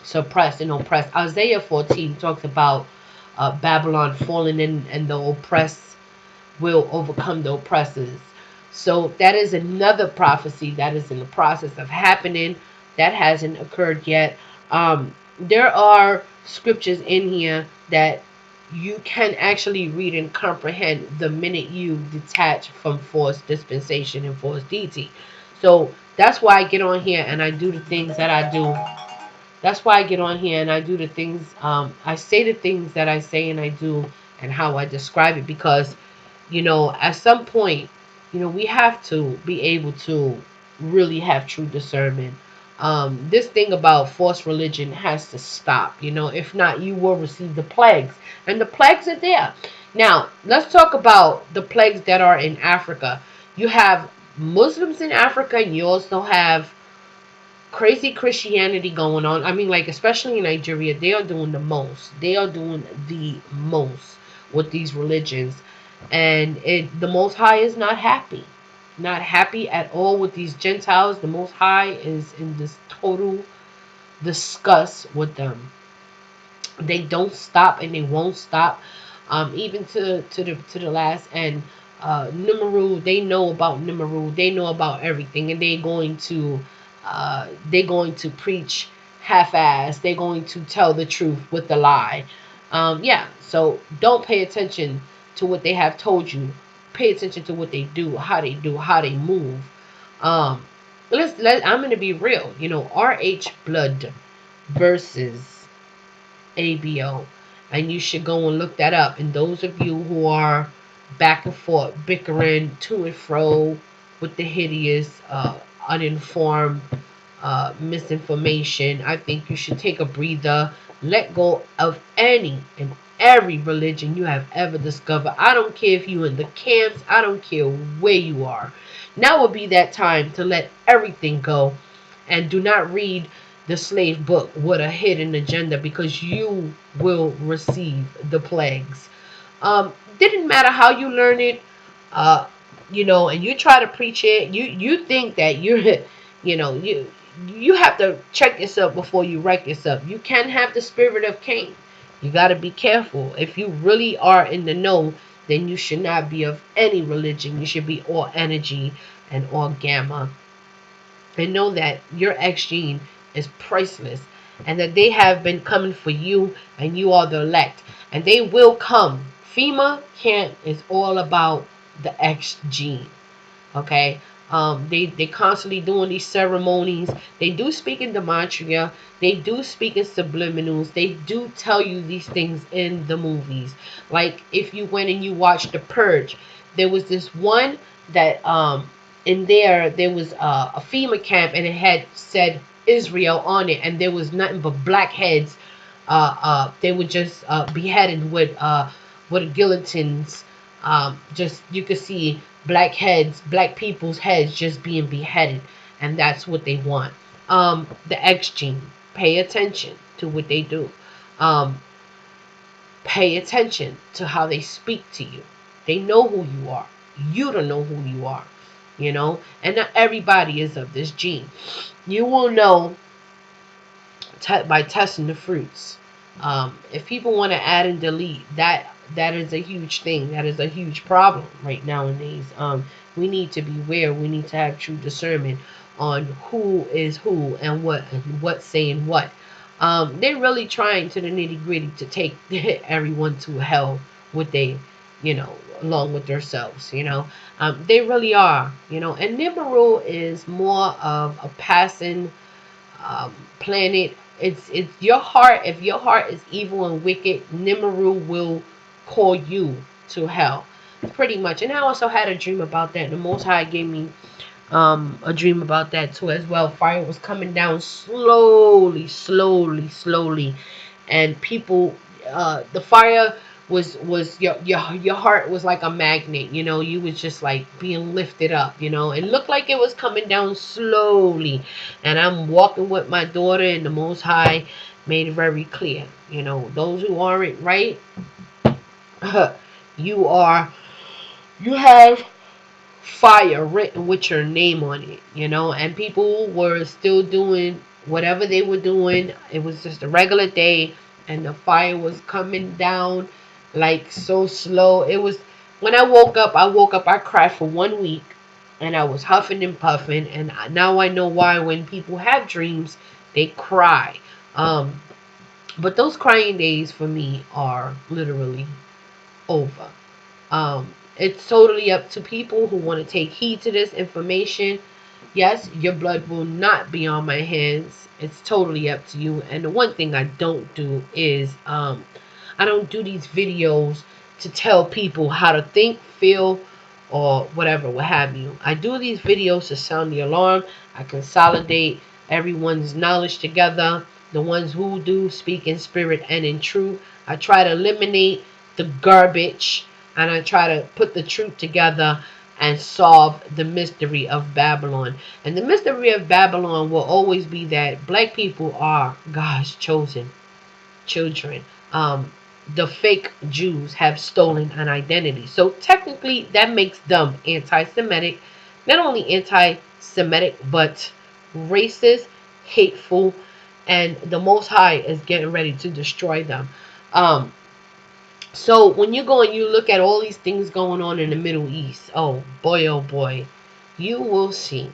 suppressed and oppressed. Isaiah 14 talks about Babylon falling in, and the oppressed will overcome the oppressors. So that is another prophecy that is in the process of happening. That hasn't occurred yet. There are scriptures in here that you can actually read and comprehend the minute you detach from false dispensation and false deity. So that's why I get on here and I do the things that I do. That's why I get on here and I do the things, I say the things that I say and I do, and how I describe it, because, at some point, we have to be able to really have true discernment. This thing about false religion has to stop. If not, you will receive the plagues, and the plagues are there. Now, let's talk about the plagues that are in Africa. You have Muslims in Africa, and you also have crazy Christianity going on. I mean, like, especially in Nigeria, they are doing the most. They are doing the most with these religions. And the Most High is not happy. Not happy at all with these Gentiles. The Most High is in this total disgust with them. They don't stop and they won't stop. Even to the last end. Nimrud, they know about Nimrud. They know about everything, and they're going to preach half-ass. They're going to tell the truth with the lie. So don't pay attention to what they have told you. Pay attention to what they do, how they move. I'm gonna be real. RH Blood versus ABO, and you should go and look that up. And those of you who are back and forth, bickering to and fro with the hideous, uninformed, misinformation, I think you should take a breather. Let go of any and every religion you have ever discovered. I don't care if you're in the camps. I don't care where you are. Now would be that time to let everything go, and do not read the slave book with a hidden agenda, because you will receive the plagues. Didn't matter how you learn it, and you try to preach it. You think that you're, you have to check yourself before you wreck yourself. You can't have the spirit of Cain. You got to be careful. If you really are in the know, then you should not be of any religion. You should be all energy and all gamma. And know that your X gene is priceless, and that they have been coming for you, and you are the elect, and they will come. FEMA camp is all about the X gene. Okay. They constantly doing these ceremonies. They do speak in gematria. They do speak in subliminals. They do tell you these things in the movies. Like if you went and you watched The Purge, there was this one that in there was a FEMA camp, and it had said Israel on it, and there was nothing but black heads. They were just beheaded with guillotines. Just you could see black heads, black people's heads just being beheaded, and that's what they want. The X gene. Pay attention to what they do. Pay attention to how they speak to you. They know who you are. You don't know who you are, and not everybody is of this gene. You will know by testing the fruits. If people want to add and delete, that is a huge thing. That is a huge problem right nowadays. We need to beware. We need to have true discernment on who is who and what's saying what. They're really trying to the nitty gritty to take everyone to hell with they, along with themselves, they really are, and Nibiru is more of a passing planet. It's your heart. If your heart is evil and wicked, Nibiru will call you to hell, pretty much. And I also had a dream about that. The Most High gave me a dream about that too as well. Fire was coming down slowly, and people, the fire was your heart was like a magnet, you was just like being lifted up, it looked like it was coming down slowly. And I'm walking with my daughter, and the Most High made it very clear, those who aren't right, you have fire written with your name on it, and people were still doing whatever they were doing. It was just a regular day, and the fire was coming down like so slow. It was, when I woke up, I cried for 1 week, and I was huffing and puffing, and now I know why when people have dreams, they cry. But those crying days for me are literally over. It's totally up to people who want to take heed to this information. Yes, your blood will not be on my hands. It's totally up to you. And the one thing I don't do is I don't do these videos to tell people how to think, feel, or whatever, what have you. I do these videos to sound the alarm. I consolidate everyone's knowledge together. The ones who do speak in spirit and in truth. I try to eliminate the garbage, and I try to put the truth together and solve the mystery of Babylon. And the mystery of Babylon will always be that black people are God's chosen children. The fake Jews have stolen an identity. So technically that makes them anti-Semitic. Not only anti-Semitic, but racist, hateful, and the Most High is getting ready to destroy them. So when you go and you look at all these things going on in the Middle East, oh boy, you will see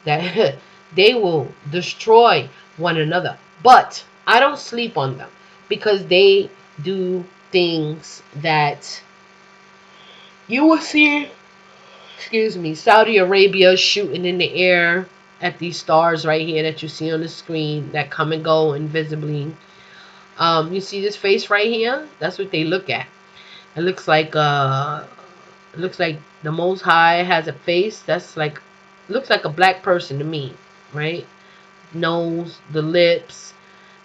that they will destroy one another. But I don't sleep on them, because they do things that you will see. Saudi Arabia shooting in the air at these stars right here that you see on the screen that come and go invisibly. You see this face right here? That's what they look at. It looks like the Most High has a face that's like, looks like a black person to me, right? Nose, the lips.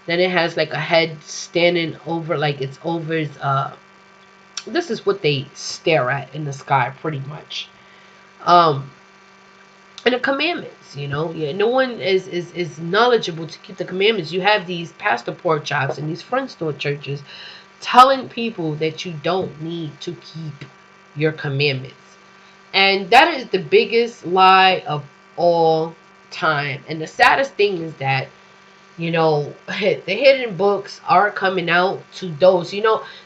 Then it has like a head standing over, like it's over his, this is what they stare at in the sky, pretty much. And the commandments, no one is knowledgeable to keep the commandments. You have these pastor pork chops and these front store churches telling people that you don't need to keep your commandments. And that is the biggest lie of all time. And the saddest thing is that, the hidden books are coming out to those,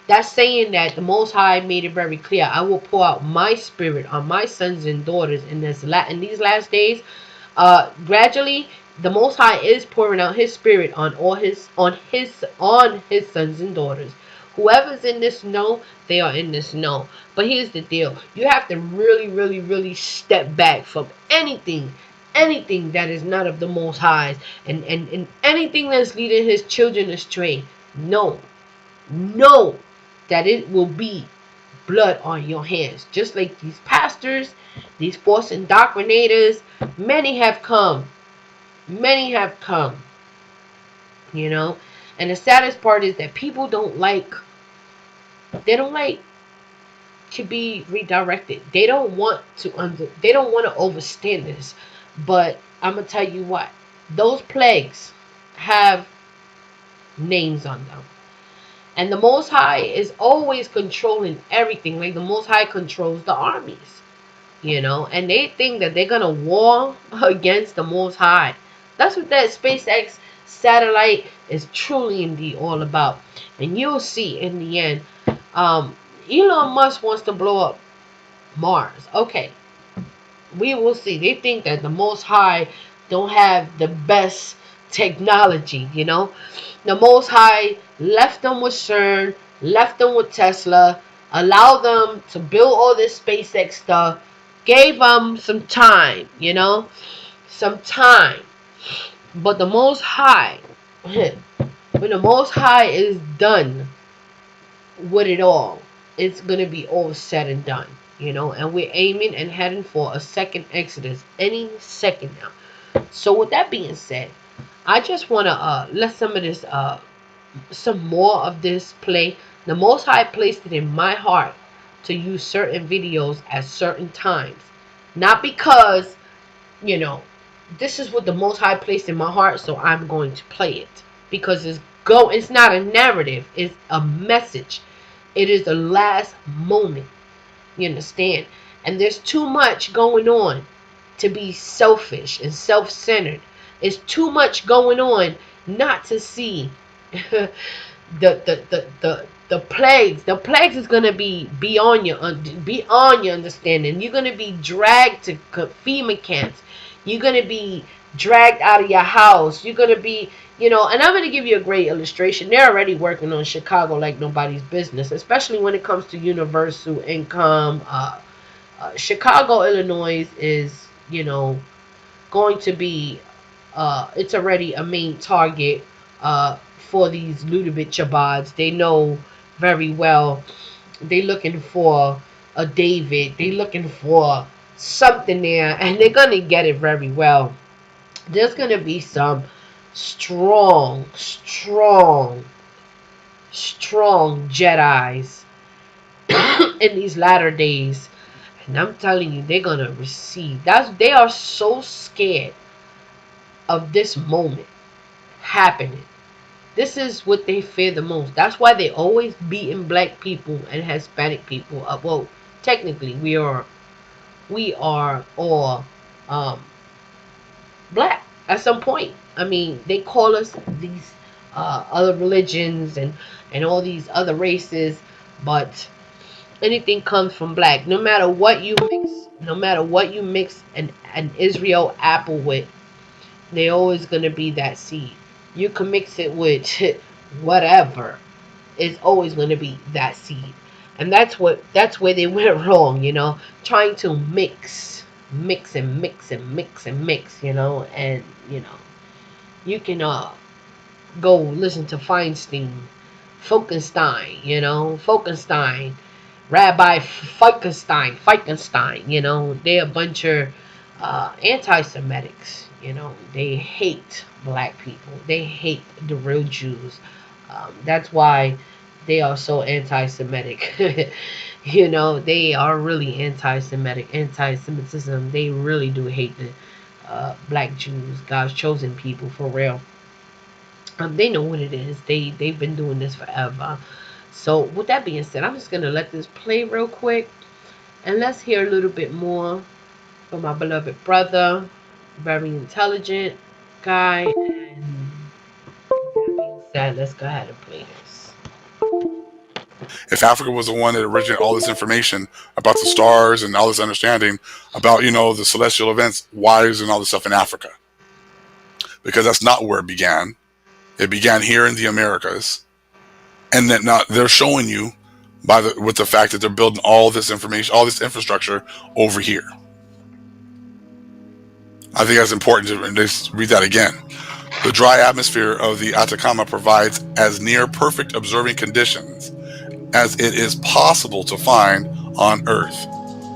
that's saying that the Most High made it very clear. I will pour out my spirit on my sons and daughters in these last days. Gradually, the Most High is pouring out his spirit on his sons and daughters. Whoever's in this know, they are in this know. But here's the deal. You have to really step back from anything that is not of the Most High, and anything that's leading his children astray. Know that it will be blood on your hands. Just like these pastors, these false indoctrinators, many have come. And the saddest part is that people don't like to be redirected. They don't want to understand this. But I'm gonna tell you what, those plagues have names on them. And the Most High is always controlling everything. Like the Most High controls the armies, and they think that they're gonna war against the Most High. That's what that SpaceX satellite is truly indeed all about. And you'll see in the end, Elon Musk wants to blow up Mars. Okay, we will see. They think that the Most High don't have the best technology, you know. The Most High left them with CERN, left them with Tesla, allowed them to build all this SpaceX stuff, gave them some time, you know, some time. But the Most High, when the Most High is done with it all, it's going to be all said and done, you know, and we're aiming and heading for a second Exodus any second now. So with that being said, I just want to let some more of this play. The Most High placed it in my heart to use certain videos at certain times. Not because, you know, this is what the Most High placed in my heart, so I'm going to play it. Because it's not a narrative, it's a message. It is the last moment. You understand? And there's too much going on to be selfish and self-centered. It's too much going on not to see the plagues. The plagues is gonna be beyond your understanding. You're gonna be dragged to FEMA camps. You're gonna be dragged out of your house. You're gonna be, you know. And I'm gonna give you a great illustration. They're already working on Chicago like nobody's business, especially when it comes to universal income. Chicago, Illinois is, you know, going to be. It's already a main target for these Ludovic Chabads. They know very well. They looking for a David. They looking for something there, and they're gonna get it very well. There's gonna be some strong Jedis in these latter days, and I'm telling you, they're gonna receive. They are so scared of this moment happening. This is what they fear the most. That's why they always beating black people and Hispanic people up. Well, technically we are all black at some point. I mean, they call us these other religions and all these other races, but anything comes from black. No matter what you mix an Israel apple with, they always gonna be that seed. You can mix it with whatever, it's always gonna be that seed. And that's where they went wrong, you know, trying to mix, you know. And you know, you can go listen to Feinstein, Rabbi Falkenstein, you know. They're a bunch of anti-Semitics, you know. They hate black people. They hate the real Jews. That's why they are so anti-Semitic. You know, they are really anti-Semitic. Anti-Semitism, they really do hate the black Jews, God's chosen people, for real. They know what it is. They've been doing this forever. So with that being said, I'm just going to let this play real quick. And let's hear a little bit more from my beloved brother. Very intelligent guy. And with that being said, let's go ahead and play this. If Africa was the one that originated all this information about the stars and all this understanding about, you know, the celestial events, why isn't all this stuff in Africa? Because that's not where it began. It began here in the Americas. And then now they're showing you with the fact that they're building all this information, all this infrastructure over here. I think that's important to just read that again. The dry atmosphere of the Atacama provides as near perfect observing conditions as it is possible to find on Earth.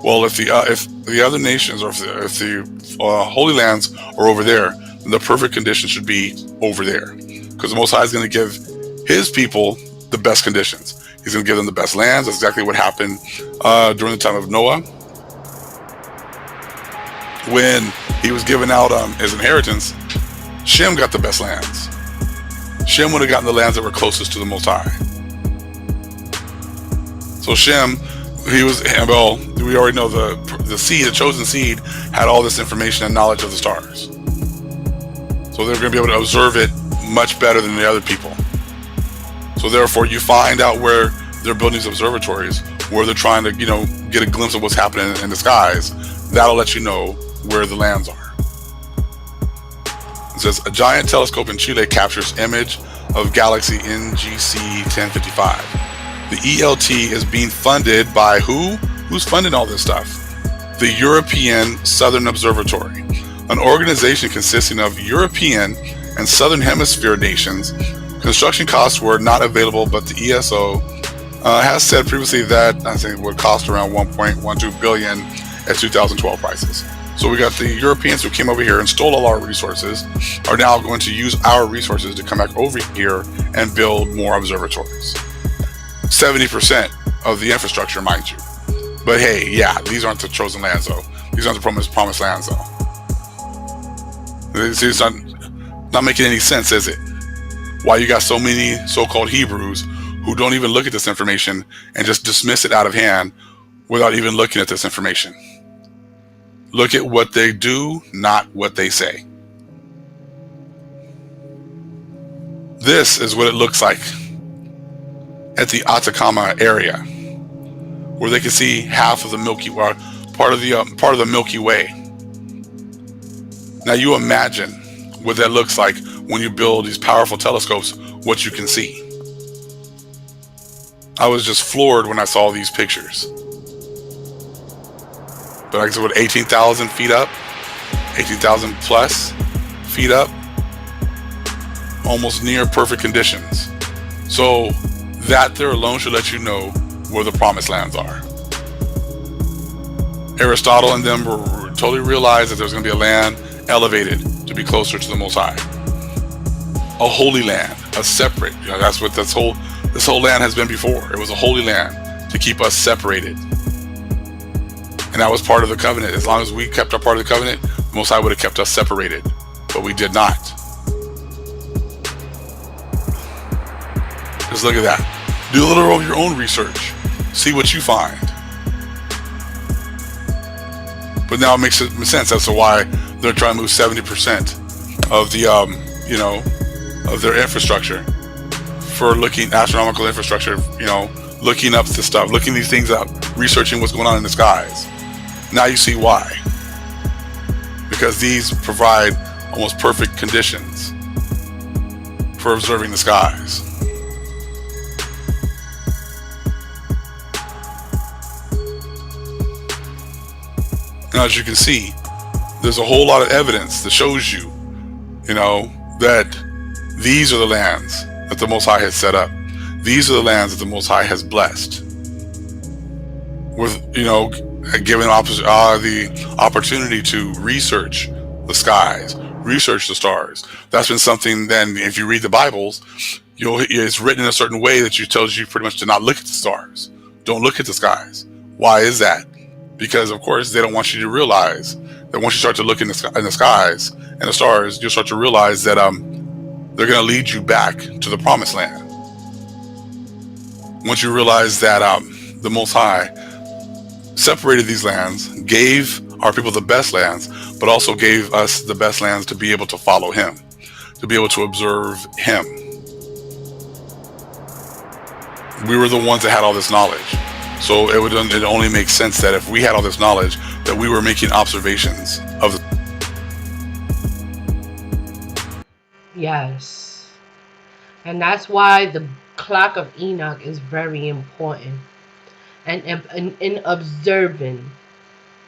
Well, if the other nations, or if the Holy Lands are over there, then the perfect conditions should be over there, because the Most High is going to give His people the best conditions. He's going to give them the best lands. That's exactly what happened during the time of Noah, when he was giving out his inheritance. Shem got the best lands. Shem would have gotten the lands that were closest to the Most High. So Shem, well, we already know the seed, the chosen seed, had all this information and knowledge of the stars. So they're going to be able to observe it much better than the other people. So therefore, you find out where they're building these observatories, where they're trying to, you know, get a glimpse of what's happening in the skies. That'll let you know where the lands are. It says, a giant telescope in Chile captures image of galaxy NGC 1055. The ELT is being funded by who? Who's funding all this stuff? The European Southern Observatory, an organization consisting of European and Southern Hemisphere nations. Construction costs were not available, but the ESO has said previously that I think it would cost around 1.12 billion at 2012 prices. So we got the Europeans who came over here and stole all our resources, are now going to use our resources to come back over here and build more observatories. 70% of the infrastructure, mind you. But hey, yeah, these aren't the chosen lands though. These aren't the promised lands though. It's not making any sense, is it? Why you got so many so-called Hebrews who don't even look at this information and just dismiss it out of hand without even looking at this information. Look at what they do, not what they say. This is what it looks like at the Atacama area, where they can see half of the Milky Way, part of the Milky Way. Now you imagine what that looks like when you build these powerful telescopes, what you can see. I was just floored when I saw these pictures. But like I said, what, 18,000 feet up, 18,000 plus feet up, almost near perfect conditions. So that there alone should let you know where the promised lands are. Aristotle and them were totally realized that there's going to be a land elevated to be closer to the Most High. A holy land, a separate, that's what this whole land has been before. It was a holy land to keep us separated. And that was part of the covenant. As long as we kept our part of the covenant, the Most High would have kept us separated. But we did not. Just look at that. Do a little of your own research. See what you find. But now it makes sense as to why they're trying to move 70% of the, of their infrastructure for looking astronomical infrastructure, looking up the stuff, looking these things up, researching what's going on in the skies. Now you see why. Because these provide almost perfect conditions for observing the skies. Now, as you can see, there's a whole lot of evidence that shows you, that these are the lands that the Most High has set up. These are the lands that the Most High has blessed. With, given the opportunity to research the skies, research the stars. That's been something. Then, if you read the Bibles, it's written in a certain way that tells you pretty much to not look at the stars. Don't look at the skies. Why is that? Because of course they don't want you to realize that once you start to look in the skies and the stars, you'll start to realize that they're going to lead you back to the promised land. Once you realize that the Most High separated these lands, gave our people the best lands, but also gave us the best lands to be able to follow Him, to be able to observe Him. We were the ones that had all this knowledge. So it only makes sense that if we had all this knowledge, that we were making observations of the... Yes. And that's why the clock of Enoch is very important. And in observing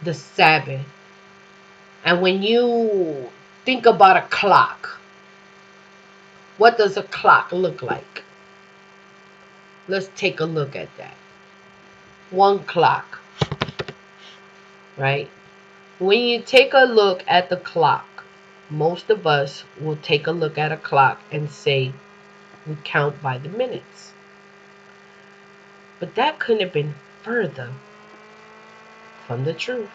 the Sabbath. And when you think about a clock, what does a clock look like? Let's take a look at that. One clock, right? When you take a look at the clock, most of us will take a look at a clock and say we count by the minutes. But that couldn't have been further from the truth.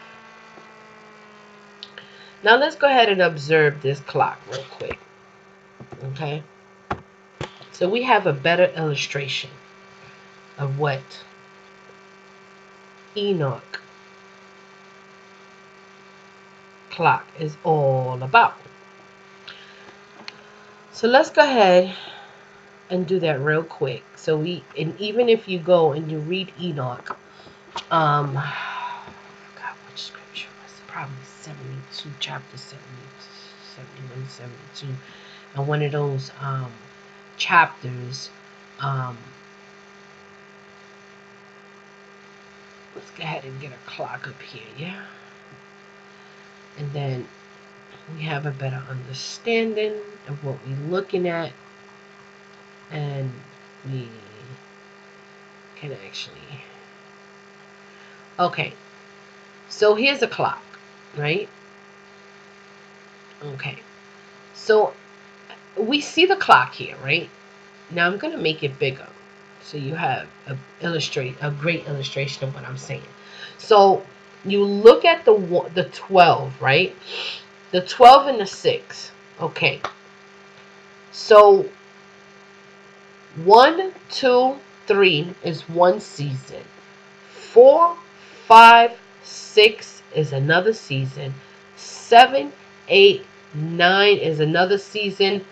Now let's go ahead and observe this clock real quick. Okay? So we have a better illustration of what Enoch clock is all about. So let's go ahead and do that real quick. So even if you go and you read Enoch, I forgot which scripture was, probably 72, chapter 72. 71, 72. And one of those chapters, let's go ahead and get a clock up here, yeah? And then we have a better understanding of what we're looking at, and we can actually, okay, so here's a clock, right? Okay, so we see the clock here, right? Now I'm going to make it bigger so you have a great illustration of what I'm saying. So you look at the 12, right? The 12 and the 6. Okay. So 1, 2, 3 is one season. 4, 5, 6 is another season. 7, 8, 9 is another season.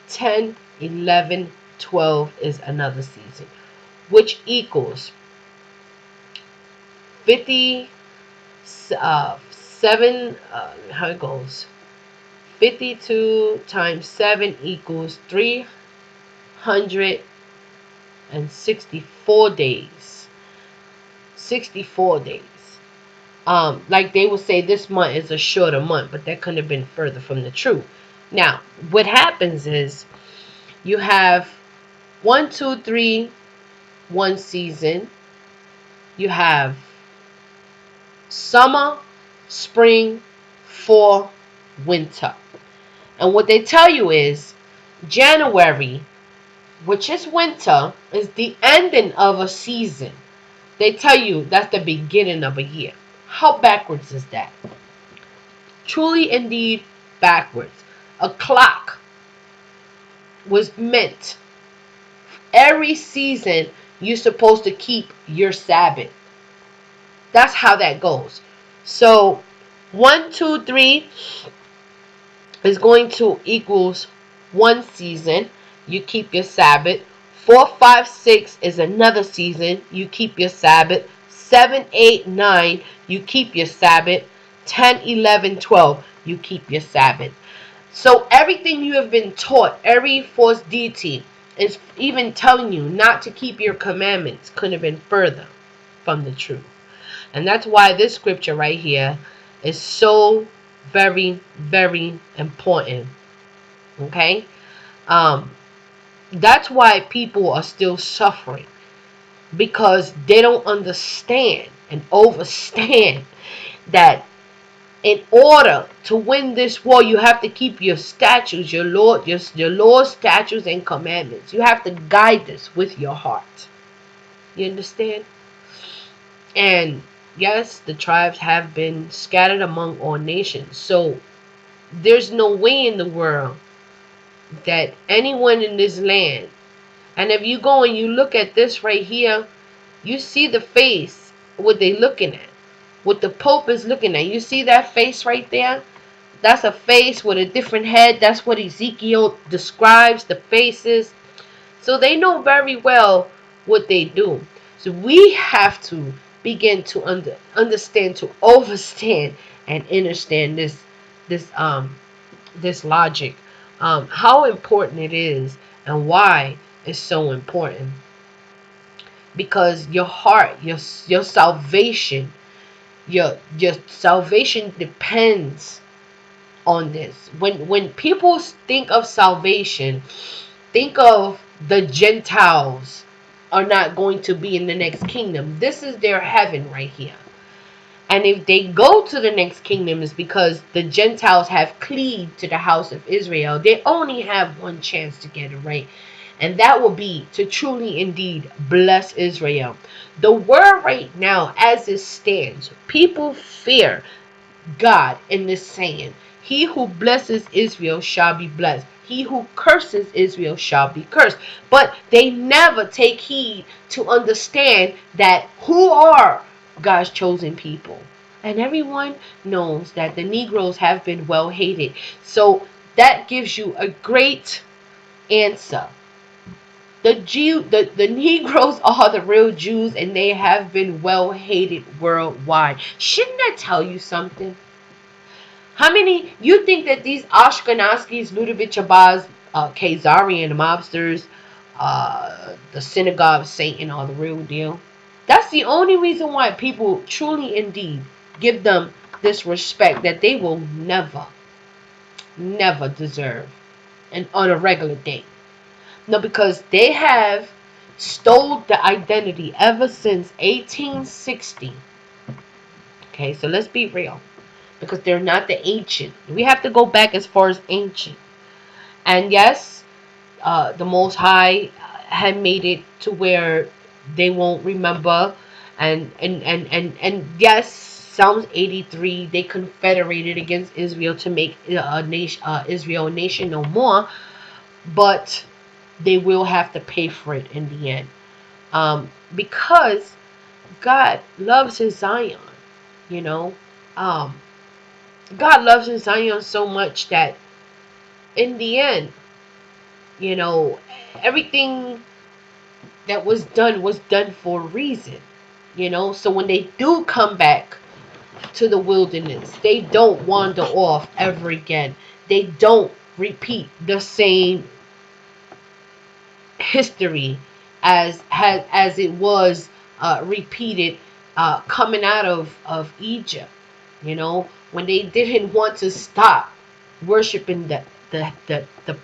10, 11, 12 is another season, which equals 57, how it goes, 52 times 7 equals 364 days. 64 days. Like they would say this month is a shorter month, but that couldn't have been further from the truth. Now, what happens is you have 1, 2, 3, one season. You have summer, spring, fall, winter. And what they tell you is January, which is winter, is the ending of a season. They tell you that's the beginning of a year. How backwards is that? Truly indeed backwards. A clock was meant, every season you're supposed to keep your Sabbath. That's how that goes. So 1, 2, 3 is going to equals one season. You keep your Sabbath. 4, 5, 6 is another season. You keep your Sabbath. 7, 8, 9, you keep your Sabbath. 10, 11, 12, you keep your Sabbath. So everything you have been taught, every false deity is even telling you not to keep your commandments, couldn't have been further from the truth. And that's why this scripture right here is so very, very important. Okay? That's why people are still suffering, because they don't understand and overstand that in order to win this war, you have to keep your statutes, your laws, statutes, and commandments. You have to guide this with your heart. You understand? And yes, the tribes have been scattered among all nations. So there's no way in the world that anyone in this land, and if you go and you look at this right here, you see the face, what they looking at, what the Pope is looking at. You see that face right there? That's a face with a different head. That's what Ezekiel describes the faces. So they know very well what they do. So we have to begin to understand, to overstand and understand this logic, how important it is and why it's so important. Because your heart, your salvation, your salvation depends on this. When people think of salvation, think of the Gentiles are not going to be in the next kingdom. This is their heaven right here. And if they go to the next kingdom, it's because the Gentiles have cleaved to the house of Israel. They only have one chance to get it right. And that will be to truly indeed bless Israel. The word right now, as it stands, people fear God in this saying, he who blesses Israel shall be blessed. He who curses Israel shall be cursed. But they never take heed to understand that who are God's chosen people. And everyone knows that the Negroes have been well hated. So that gives you a great answer. The Negroes are the real Jews, and they have been well hated worldwide. Shouldn't that tell you something? How many, you think that these Ashkenazis, Ludovichabas, Khazarian mobsters, the synagogue of Satan are the real deal? That's the only reason why people truly indeed give them this respect that they will never, never deserve and on a regular day. No, because they have stole the identity ever since 1860. Okay, so let's be real. Because they're not the ancient. We have to go back as far as ancient. And yes, the Most High had made it to where they won't remember. And yes, Psalms 83, they confederated against Israel to make a nation, Israel a nation no more. But they will have to pay for it in the end. Because God loves his Zion, you know. God loves his Zion so much that in the end, you know, everything that was done for a reason, you know. So when they do come back to the wilderness, they don't wander off ever again. They don't repeat the same history as it was repeated coming out of Egypt, you know, when they didn't want to stop worshiping the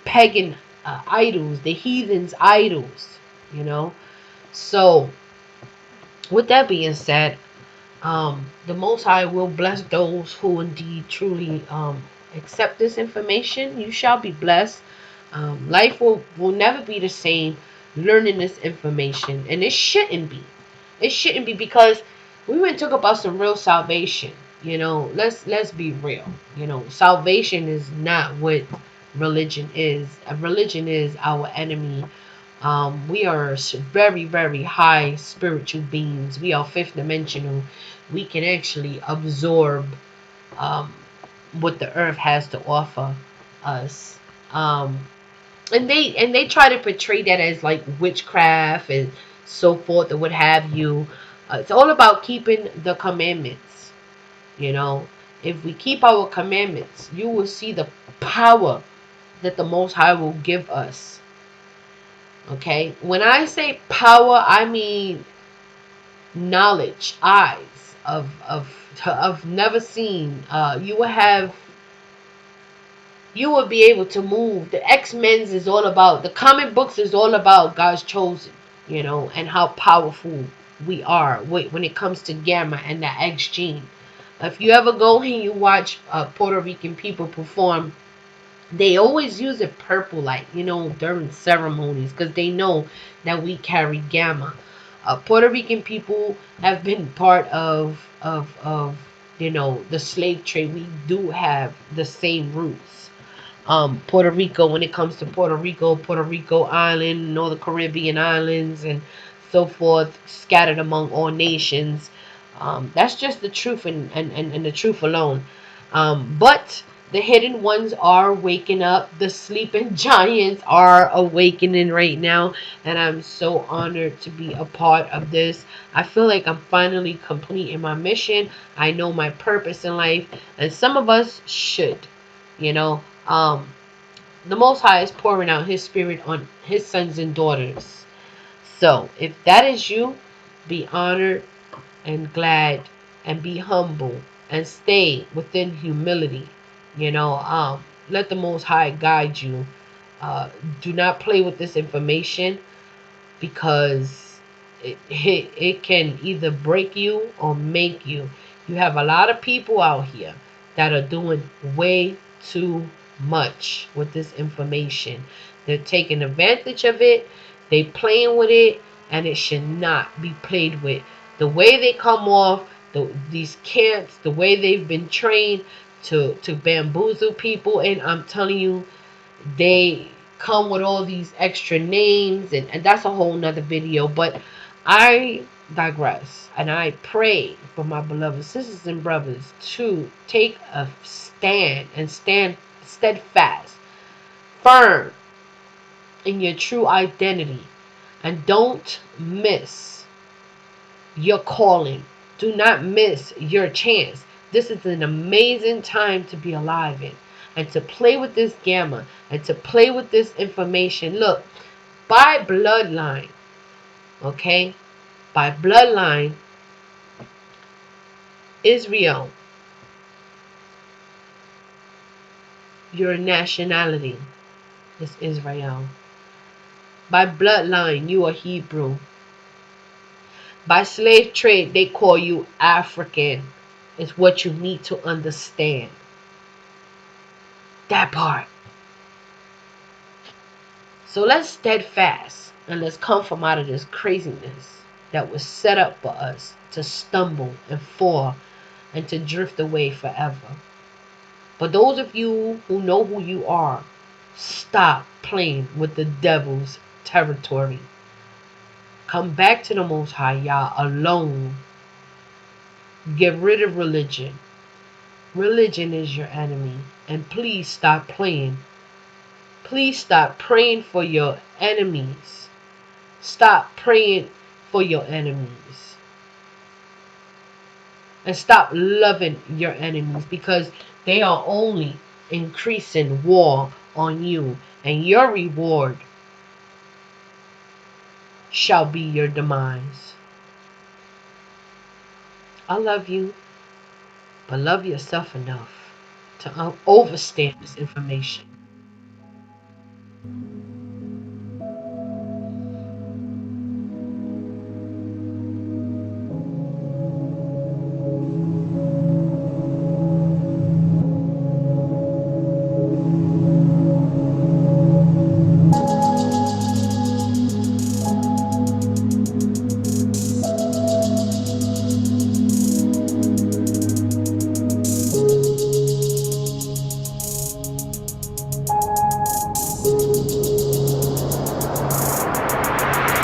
pagan idols, the heathens idols, you know. So with that being said, the Most High will bless those who indeed truly accept this information. You shall be blessed. Life will never be the same learning this information, and it shouldn't be. It shouldn't be, because we went and talk about some real salvation. You know, let's be real. You know, salvation is not what religion is. Religion is our enemy. We are very, very high spiritual beings. We are fifth dimensional. We can actually absorb what the earth has to offer us. And they try to portray that as like witchcraft and so forth or what have you. It's all about keeping the commandments. You know, if we keep our commandments, you will see the power that the Most High will give us. Okay, when I say power, I mean knowledge, eyes of never seen. You will be able to move. The X-Men's is all about, the comic books is all about God's chosen, you know, and how powerful we are when it comes to Gamma and the X gene. If you ever go and you watch Puerto Rican people perform, they always use a purple light, you know, during ceremonies, because they know that we carry Gamma. Puerto Rican people have been part of you know, the slave trade. We do have the same roots. Puerto Rico, when it comes to Puerto Rico Island, and all the Caribbean islands and so forth, scattered among all nations. That's just the truth and the truth alone. But the hidden ones are waking up. The sleeping giants are awakening right now. And I'm so honored to be a part of this. I feel like I'm finally completing my mission. I know my purpose in life. And some of us should, you know. The Most High is pouring out his spirit on his sons and daughters. So if that is you, be honored and glad and be humble and stay within humility. You know, let the Most High guide you. Do not play with this information, because it can either break you or make you. You have a lot of people out here that are doing way too much with this information. They're taking advantage of it. They playing with it, and it should not be played with. The way they come off, these camps, the way they've been trained to bamboozle people, and I'm telling you, they come with all these extra names, and that's a whole nother video. But I digress, and I pray for my beloved sisters and brothers to take a stand and stand steadfast, firm in your true identity, and don't miss your calling. Do not miss your chance. This is an amazing time to be alive in, and to play with this gamma, and to play with this information. Look, by bloodline, okay? By bloodline, Israel, your nationality is Israel. By bloodline, you are Hebrew. By slave trade, they call you African. It's what you need to understand. That part. So let's steadfast and let's come from out of this craziness that was set up for us to stumble and fall and to drift away forever. But those of you who know who you are, stop playing with the devil's territory. Come back to the Most High Yah alone. Get rid of religion. Religion is your enemy. And please stop playing. Please stop praying for your enemies. Stop praying for your enemies. And stop loving your enemies, because they are only increasing war on you. And your reward shall be your demise. I love you, but love yourself enough to understand this information.